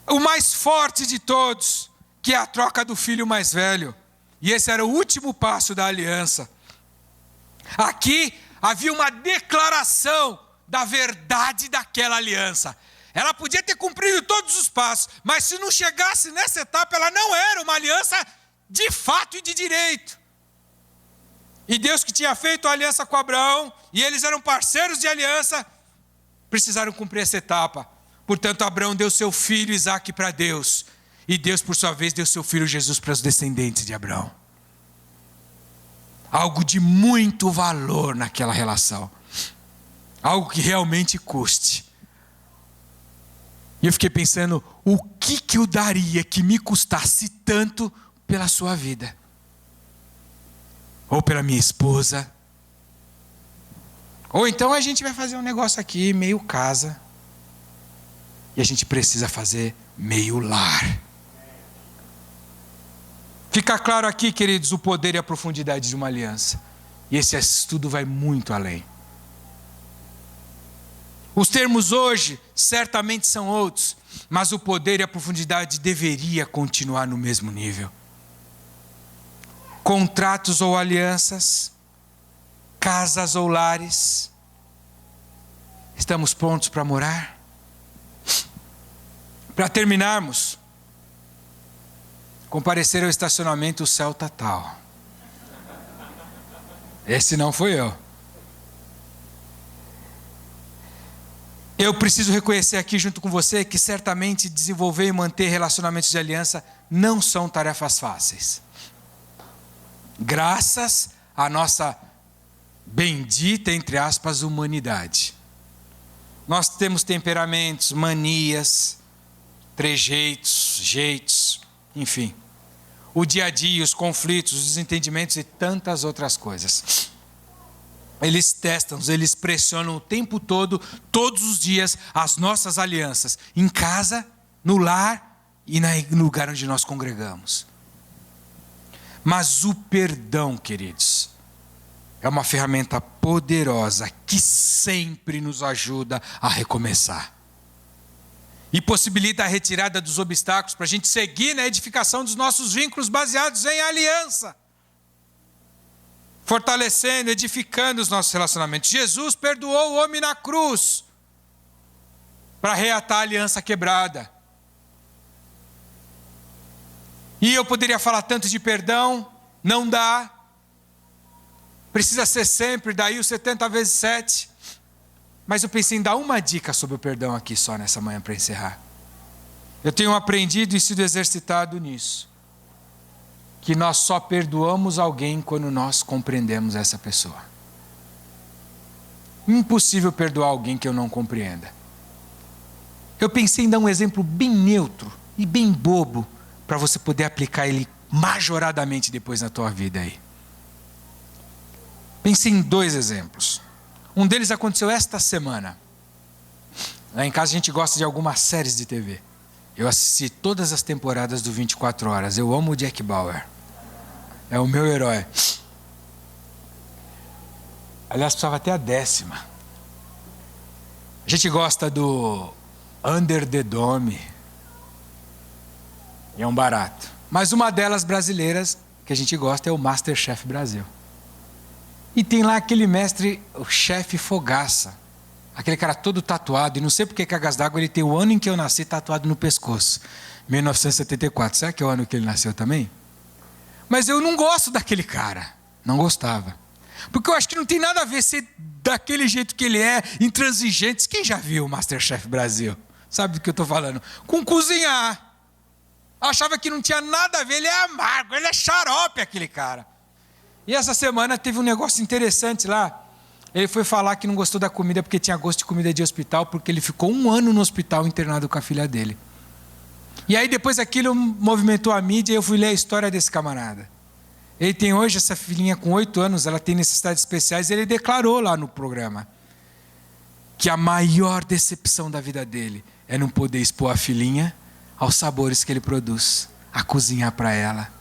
o mais forte de todos, que é a troca do filho mais velho. E esse era o último passo da aliança. Aqui havia uma declaração da verdade daquela aliança. Ela podia ter cumprido todos os passos, mas se não chegasse nessa etapa, ela não era uma aliança de fato e de direito. E Deus, que tinha feito a aliança com Abraão, e eles eram parceiros de aliança, precisaram cumprir essa etapa. Portanto, Abraão deu seu filho Isaque para Deus, e Deus, por sua vez, deu seu filho Jesus para os descendentes de Abraão. Algo de muito valor naquela relação. Algo que realmente custe. E eu fiquei pensando, o que eu daria que me custasse tanto pela sua vida? Ou pela minha esposa? Ou então a gente vai fazer um negócio aqui, meio casa, e a gente precisa fazer meio lar. Fica claro aqui, queridos, o poder e a profundidade de uma aliança. E esse estudo vai muito além. Os termos hoje certamente são outros, mas o poder e a profundidade deveria continuar no mesmo nível. Contratos ou alianças, casas ou lares. Estamos prontos para morar? Para terminarmos, comparecer ao estacionamento, o céu tá tal. Esse não foi eu. Eu preciso reconhecer aqui junto com você que certamente desenvolver e manter relacionamentos de aliança não são tarefas fáceis. Graças à nossa bendita, entre aspas, humanidade. Nós temos temperamentos, manias, trejeitos, jeitos, enfim. O dia a dia, os conflitos, os desentendimentos e tantas outras coisas. Eles testam, eles pressionam o tempo todo, todos os dias, as nossas alianças. Em casa, no lar e no lugar onde nós congregamos. Mas o perdão, queridos, é uma ferramenta poderosa que sempre nos ajuda a recomeçar. E possibilita a retirada dos obstáculos para a gente seguir na edificação dos nossos vínculos baseados em aliança. Fortalecendo, edificando os nossos relacionamentos. Jesus perdoou o homem na cruz para reatar a aliança quebrada. E eu poderia falar tanto de perdão, não dá. Precisa ser sempre, daí o 70 vezes 7. Mas eu pensei em dar uma dica sobre o perdão aqui só nessa manhã para encerrar. Eu tenho aprendido e sido exercitado nisso. Que nós só perdoamos alguém quando nós compreendemos essa pessoa. Impossível perdoar alguém que eu não compreenda. Eu pensei em dar um exemplo bem neutro e bem bobo para você poder aplicar ele majoradamente depois na tua vida aí. Pensei em 2 exemplos. Um deles aconteceu esta semana. Lá em casa a gente gosta de algumas séries de TV. Eu assisti todas as temporadas do 24 Horas. Eu amo o Jack Bauer. É o meu herói. Aliás, precisava até a 10ª. A gente gosta do Under the Dome. E é um barato. Mas uma delas brasileiras que a gente gosta é o MasterChef Brasil. E tem lá aquele mestre, o chefe Fogaça. Aquele cara todo tatuado. E não sei porque Cagas d'Água ele tem o ano em que eu nasci tatuado no pescoço. 1974. Será que é o ano que ele nasceu também? Mas eu não gosto daquele cara. Não gostava. Porque eu acho que não tem nada a ver ser daquele jeito que ele é, intransigente. Quem já viu o MasterChef Brasil? Sabe do que eu estou falando? Com cozinhar. Achava que não tinha nada a ver. Ele é amargo, ele é xarope aquele cara. E essa semana teve um negócio interessante lá. Ele foi falar que não gostou da comida porque tinha gosto de comida de hospital, porque ele ficou 1 ano no hospital internado com a filha dele. E aí depois aquilo movimentou a mídia e eu fui ler a história desse camarada. Ele tem hoje essa filhinha com 8 anos, ela tem necessidades especiais, e ele declarou lá no programa que a maior decepção da vida dele é não poder expor a filhinha aos sabores que ele produz, a cozinhar para ela.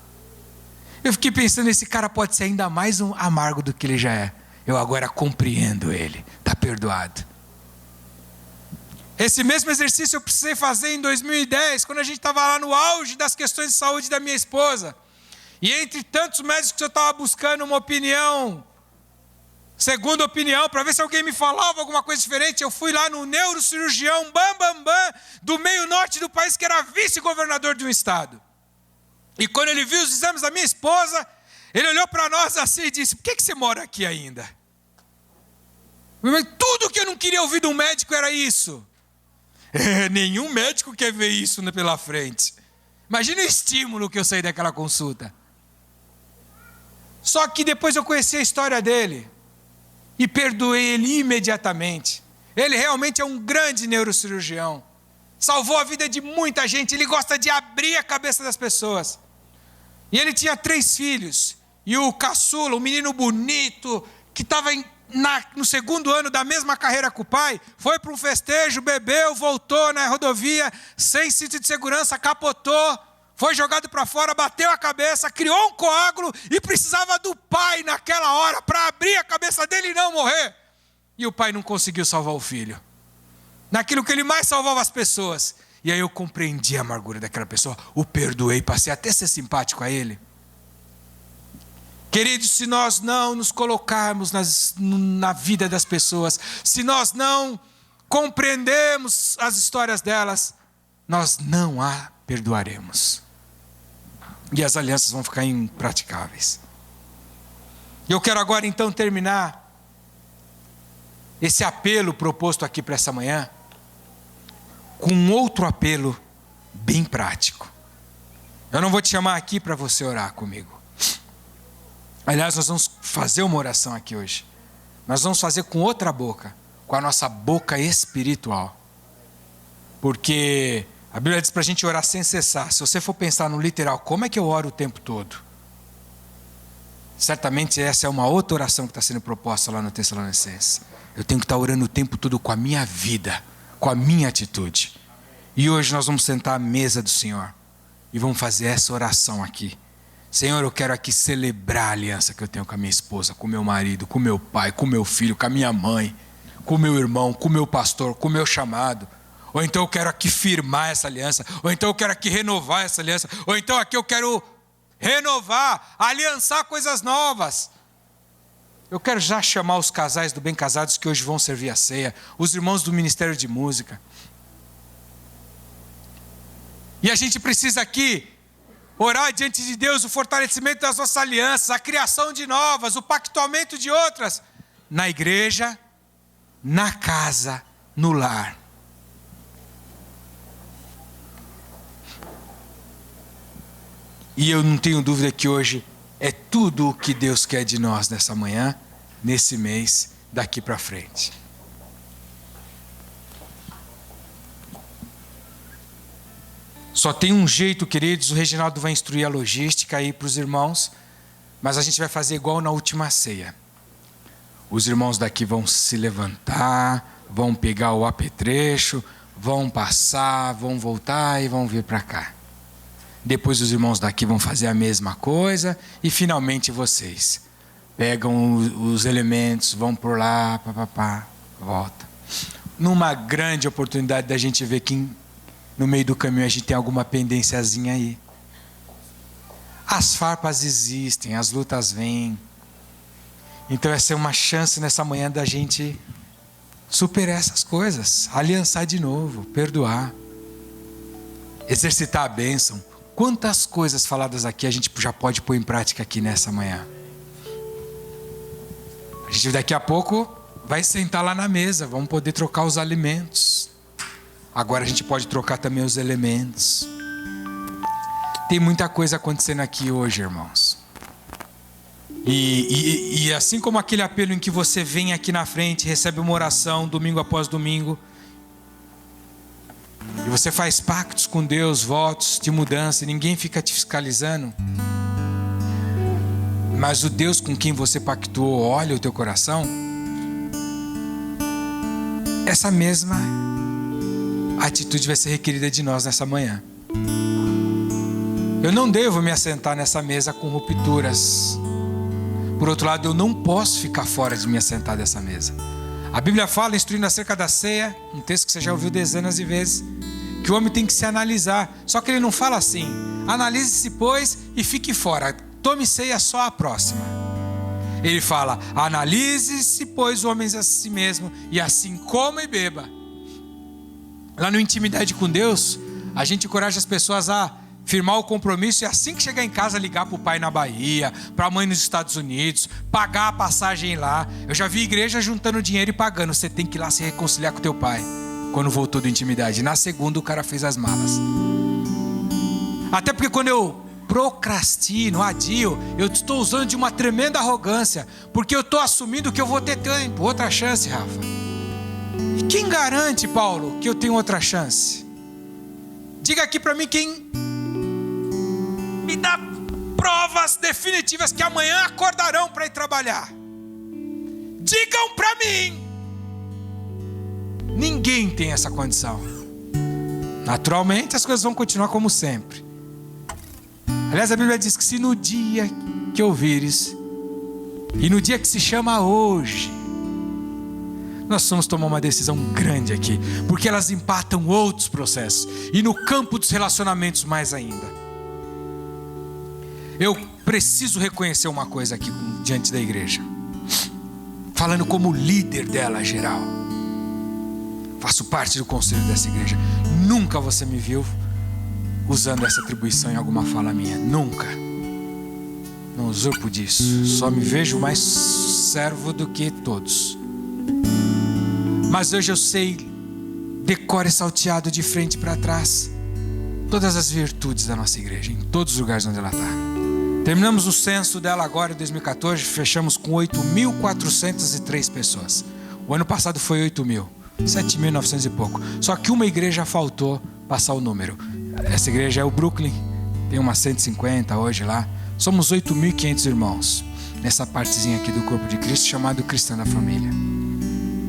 Eu fiquei pensando, esse cara pode ser ainda mais um amargo do que ele já é. Eu agora compreendo ele, está perdoado. Esse mesmo exercício eu precisei fazer em 2010, quando a gente estava lá no auge das questões de saúde da minha esposa. E entre tantos médicos eu estava buscando uma opinião, segunda opinião, para ver se alguém me falava alguma coisa diferente. Eu fui lá no neurocirurgião do meio norte do país, que era vice-governador de um estado. E quando ele viu os exames da minha esposa, ele olhou para nós assim e disse: por que você mora aqui ainda? Tudo que eu não queria ouvir de um médico era isso. Nenhum médico quer ver isso pela frente. Imagina o estímulo que eu saí daquela consulta. Só que depois eu conheci a história dele e perdoei ele imediatamente. Ele realmente é um grande neurocirurgião. salvou a vida de muita gente. Ele gosta de abrir a cabeça das pessoas. E ele tinha 3 filhos. E o caçula, um menino bonito, que estava no 2º ano da mesma carreira que o pai, foi para um festejo, bebeu, voltou na rodovia, sem cinto de segurança, capotou, foi jogado para fora, bateu a cabeça, criou um coágulo e precisava do pai naquela hora para abrir a cabeça dele e não morrer. E o pai não conseguiu salvar o filho. Naquilo que ele mais salvava as pessoas. E aí eu compreendi a amargura daquela pessoa, o perdoei, passei até a ser simpático a ele. Queridos, se nós não nos colocarmos na vida das pessoas, se nós não compreendemos as histórias delas, nós não a perdoaremos. E as alianças vão ficar impraticáveis. E eu quero agora então terminar esse apelo proposto aqui para essa manhã com um outro apelo bem prático. Eu não vou te chamar aqui para você orar comigo. Aliás, nós vamos fazer uma oração aqui hoje. Nós vamos fazer com outra boca, com a nossa boca espiritual. Porque a Bíblia diz para a gente orar sem cessar. Se você for pensar no literal, como é que eu oro o tempo todo? Certamente essa é uma outra oração que está sendo proposta lá no Tessalonicenses. Eu tenho que estar orando o tempo todo com a minha vida, com a minha atitude. E hoje nós vamos sentar à mesa do Senhor e vamos fazer essa oração aqui. Senhor, eu quero aqui celebrar a aliança que eu tenho com a minha esposa, com o meu marido, com o meu pai, com o meu filho, com a minha mãe, com o meu irmão, com o meu pastor, com o meu chamado. Ou então eu quero aqui firmar essa aliança, ou então eu quero aqui renovar essa aliança, ou então aqui eu quero renovar, aliançar coisas novas. Eu quero já chamar os casais do Bem Casados que hoje vão servir a ceia, os irmãos do Ministério de Música. E a gente precisa aqui orar diante de Deus o fortalecimento das nossas alianças, a criação de novas, o pactuamento de outras, na igreja, na casa, no lar. E eu não tenho dúvida que hoje é tudo o que Deus quer de nós nessa manhã, nesse mês, daqui para frente. Só tem um jeito, queridos, o Reginaldo vai instruir a logística aí para os irmãos, mas a gente vai fazer igual na última ceia. Os irmãos daqui vão se levantar, vão pegar o apetrecho, vão passar, vão voltar e vão vir para cá. Depois os irmãos daqui vão fazer a mesma coisa e finalmente vocês pegam os elementos, vão por lá, volta. Numa grande oportunidade da gente ver que no meio do caminho a gente tem alguma pendênciazinha aí. As farpas existem, as lutas vêm. Então essa é uma chance nessa manhã da gente superar essas coisas, aliançar de novo, perdoar, exercitar a bênção. Quantas coisas faladas aqui a gente já pode pôr em prática aqui nessa manhã? A gente daqui a pouco vai sentar lá na mesa, vamos poder trocar os alimentos. Agora a gente pode trocar também os elementos. Tem muita coisa acontecendo aqui hoje, irmãos. E assim como aquele apelo em que você vem aqui na frente, recebe uma oração domingo após domingo, e você faz pactos com Deus, votos de mudança, e ninguém fica te fiscalizando. Mas o Deus com quem você pactuou olha o teu coração. Essa mesma atitude vai ser requerida de nós nessa manhã. Eu não devo me assentar nessa mesa com rupturas. Por outro lado, eu não posso ficar fora de me assentar dessa mesa. A Bíblia fala, instruindo acerca da ceia, um texto que você já ouviu dezenas de vezes, que o homem tem que se analisar. Só que ele não fala assim: analise-se, pois, e fique fora. Tome ceia só a próxima. Ele fala: analise-se, pois, o homem a si mesmo, e assim coma e beba. Lá no Intimidade com Deus, a gente encoraja as pessoas a firmar o compromisso e assim que chegar em casa ligar para o pai na Bahia, para a mãe nos Estados Unidos, pagar a passagem lá. Eu já vi igreja juntando dinheiro e pagando. Você tem que ir lá se reconciliar com teu pai quando voltou do Intimidade. Na segunda o cara fez as malas. Até porque quando eu procrastino, adio, eu estou usando de uma tremenda arrogância, porque eu estou assumindo que eu vou ter tempo. Outra chance, Rafa. E quem garante, Paulo, que eu tenho outra chance? Diga aqui para mim quem me dá provas definitivas que amanhã acordarão para ir trabalhar. Digam para mim. Ninguém tem essa condição. Naturalmente as coisas vão continuar como sempre. Aliás, a Bíblia diz que se no dia que ouvires, e no dia que se chama hoje, nós vamos tomar uma decisão grande aqui, porque elas empatam outros processos, e no campo dos relacionamentos mais ainda. Eu preciso reconhecer uma coisa aqui diante da igreja, falando como líder dela geral. Faço parte do conselho dessa igreja. Nunca você me viu usando essa atribuição em alguma fala minha. Nunca. Não usurpo disso. Só me vejo mais servo do que todos. Mas hoje eu sei, decoro e salteado de frente para trás, todas as virtudes da nossa igreja, em todos os lugares onde ela está. Terminamos o censo dela agora em 2014, fechamos com 8.403 pessoas. O ano passado foi 8.000, 7.900 e pouco. Só que uma igreja faltou passar o número. Essa igreja é o Brooklyn, tem umas 150 hoje lá. Somos 8.500 irmãos, nessa partezinha aqui do corpo de Cristo, chamado Cristão da Família.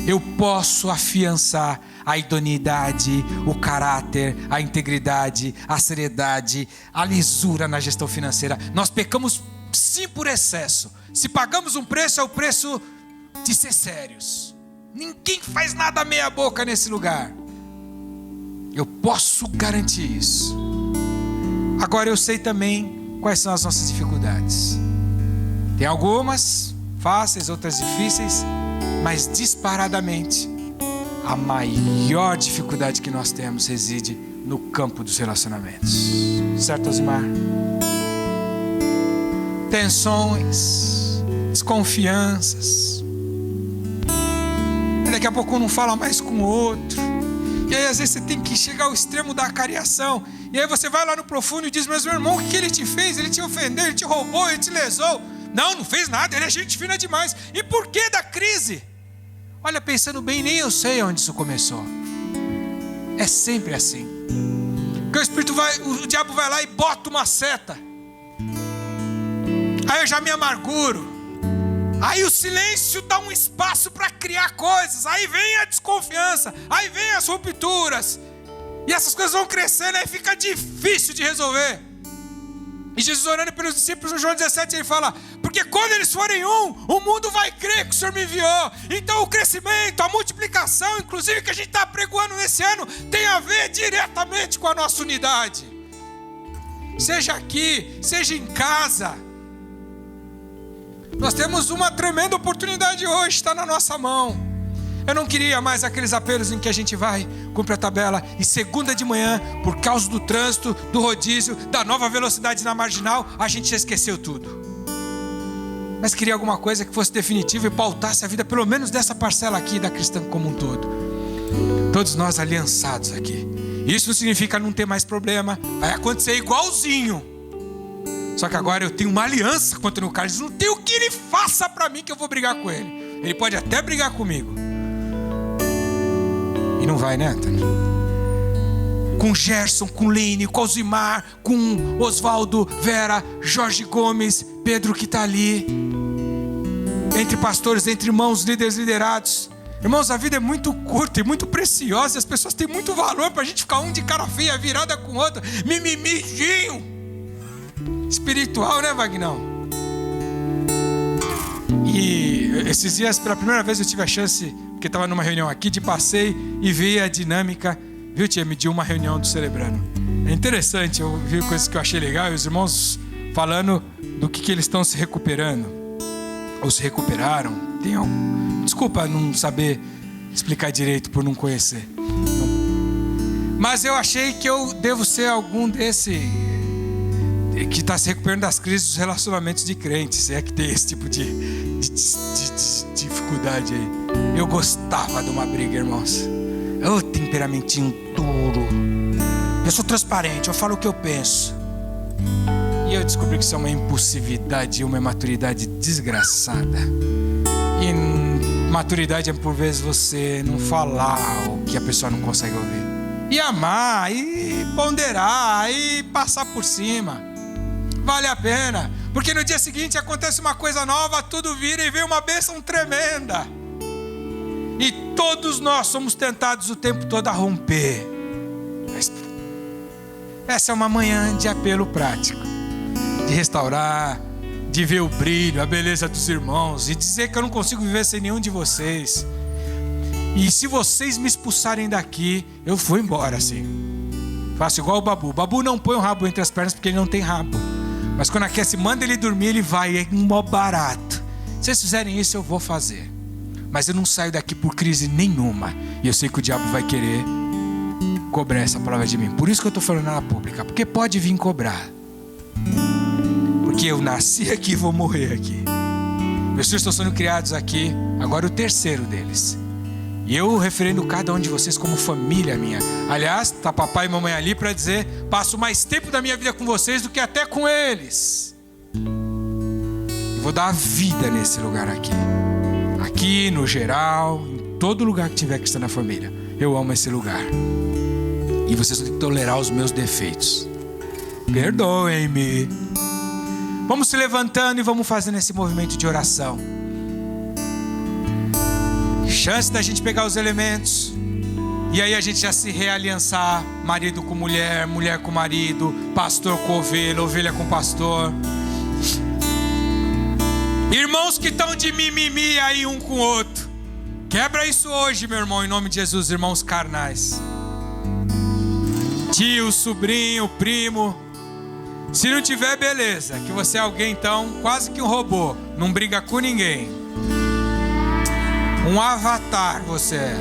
Eu posso afiançar a idoneidade, o caráter, a integridade, a seriedade, a lisura na gestão financeira. Nós pecamos sim por excesso. Se pagamos um preço, é o preço de ser sérios. Ninguém faz nada meia boca nesse lugar. Eu posso garantir isso. Agora eu sei também quais são as nossas dificuldades. Tem algumas fáceis, outras difíceis, mas disparadamente a maior dificuldade que nós temos reside no campo dos relacionamentos. Certo, Osmar? Tensões, desconfianças. Daqui a pouco um não fala mais com o outro. E aí às vezes você tem que chegar ao extremo da acariação. E aí você vai lá no profundo e diz: mas meu irmão, o que ele te fez? Ele te ofendeu, ele te roubou, ele te lesou. Não fez nada, ele é gente fina demais. E por que da crise? Olha, pensando bem, nem eu sei onde isso começou. É sempre assim. Porque o diabo vai lá e bota uma seta. Aí eu já me amarguro. Aí o silêncio dá um espaço para criar coisas. Aí vem a desconfiança. Aí vem as rupturas. E essas coisas vão crescendo. Aí fica difícil de resolver. E Jesus, orando pelos discípulos, no João 17, ele fala: porque quando eles forem o mundo vai crer que o Senhor me enviou. Então o crescimento, a multiplicação, inclusive que a gente está pregoando nesse ano, tem a ver diretamente com a nossa unidade. Seja aqui, seja em casa. Nós temos uma tremenda oportunidade hoje, está na nossa mão. Eu não queria mais aqueles apelos em que a gente vai, cumpre a tabela, e segunda de manhã, por causa do trânsito, do rodízio, da nova velocidade na marginal, a gente já esqueceu tudo. Mas queria alguma coisa que fosse definitiva e pautasse a vida, pelo menos dessa parcela aqui da cristã como um todo. Todos nós aliançados aqui. Isso não significa não ter mais problema, vai acontecer igualzinho. Só que agora eu tenho uma aliança contra o Carlos. Não tem o que ele faça para mim que eu vou brigar com ele. Ele pode até brigar comigo. E não vai, né, Antônio? Com Gerson, com Lene, com Alzimar, com Oswaldo, Vera, Jorge Gomes, Pedro que está ali. Entre pastores, entre irmãos, líderes, liderados. Irmãos, a vida é muito curta e muito preciosa. E as pessoas têm muito valor para a gente ficar um de cara feia, virada com o outro. Mimimidinho. Espiritual, né, Vagnão? E esses dias, pela primeira vez, eu tive a chance, porque estava numa reunião aqui, de passei e vi a dinâmica, viu, tia? Me deu uma reunião do Celebrando. É interessante, eu vi coisas que eu achei legal, e os irmãos falando do que eles estão se recuperando, ou se recuperaram. Desculpa não saber explicar direito por não conhecer. Mas eu achei que eu devo ser algum desse que está se recuperando das crises dos relacionamentos de crentes, se é que tem esse tipo de dificuldade aí. Eu gostava de uma briga, irmãos. Ô, temperamentinho duro. Eu sou transparente, eu falo o que eu penso. E eu descobri que isso é uma impulsividade e uma imaturidade desgraçada. E maturidade é por vezes você não falar o que a pessoa não consegue ouvir. e amar, e ponderar, e passar por cima. Vale a pena, porque no dia seguinte acontece uma coisa nova, tudo vira e vem uma bênção tremenda. E todos nós somos tentados o tempo todo a romper. Mas essa é uma manhã de apelo prático, de restaurar, de ver o brilho, a beleza dos irmãos, e dizer que eu não consigo viver sem nenhum de vocês. E se vocês me expulsarem daqui, eu vou embora assim. Faço igual o Babu. O Babu não põe o rabo entre as pernas porque ele não tem rabo. Mas quando aquece, manda ele dormir, ele vai, é um mó barato. Se vocês fizerem isso, eu vou fazer. Mas eu não saio daqui por crise nenhuma. E eu sei que o diabo vai querer cobrar essa palavra de mim. Por isso que eu estou falando na pública. Porque pode vir cobrar. Porque eu nasci aqui e vou morrer aqui. Meus filhos estão sendo criados aqui. Agora o terceiro deles. E eu referendo cada um de vocês como família minha. Aliás, tá papai e mamãe ali para dizer: passo mais tempo da minha vida com vocês do que até com eles. Eu vou dar a vida nesse lugar aqui. Aqui, no geral, em todo lugar que tiver que estar na família. Eu amo esse lugar. E vocês têm que tolerar os meus defeitos. Perdoem-me. Vamos se levantando e vamos fazendo esse movimento de oração. Chance da gente pegar os elementos. E aí a gente já se realiançar. Marido com mulher, mulher com marido, pastor com ovelha, ovelha com pastor. Irmãos que estão de mimimi aí um com o outro. Quebra isso hoje, meu irmão, em nome de Jesus, irmãos carnais. Tio, sobrinho, primo. Se não tiver, beleza. Que você é alguém então, quase que um robô. Não briga com ninguém. Um avatar você é.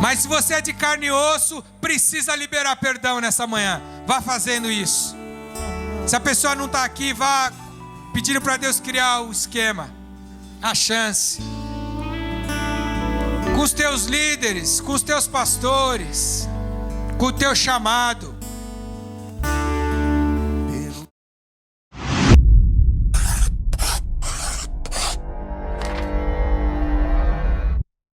Mas se você é de carne e osso, precisa liberar perdão nessa manhã. Vá fazendo isso. Se a pessoa não está aqui, vá pedindo para Deus criar o esquema, a chance. Com os teus líderes, com os teus pastores, com o teu chamado.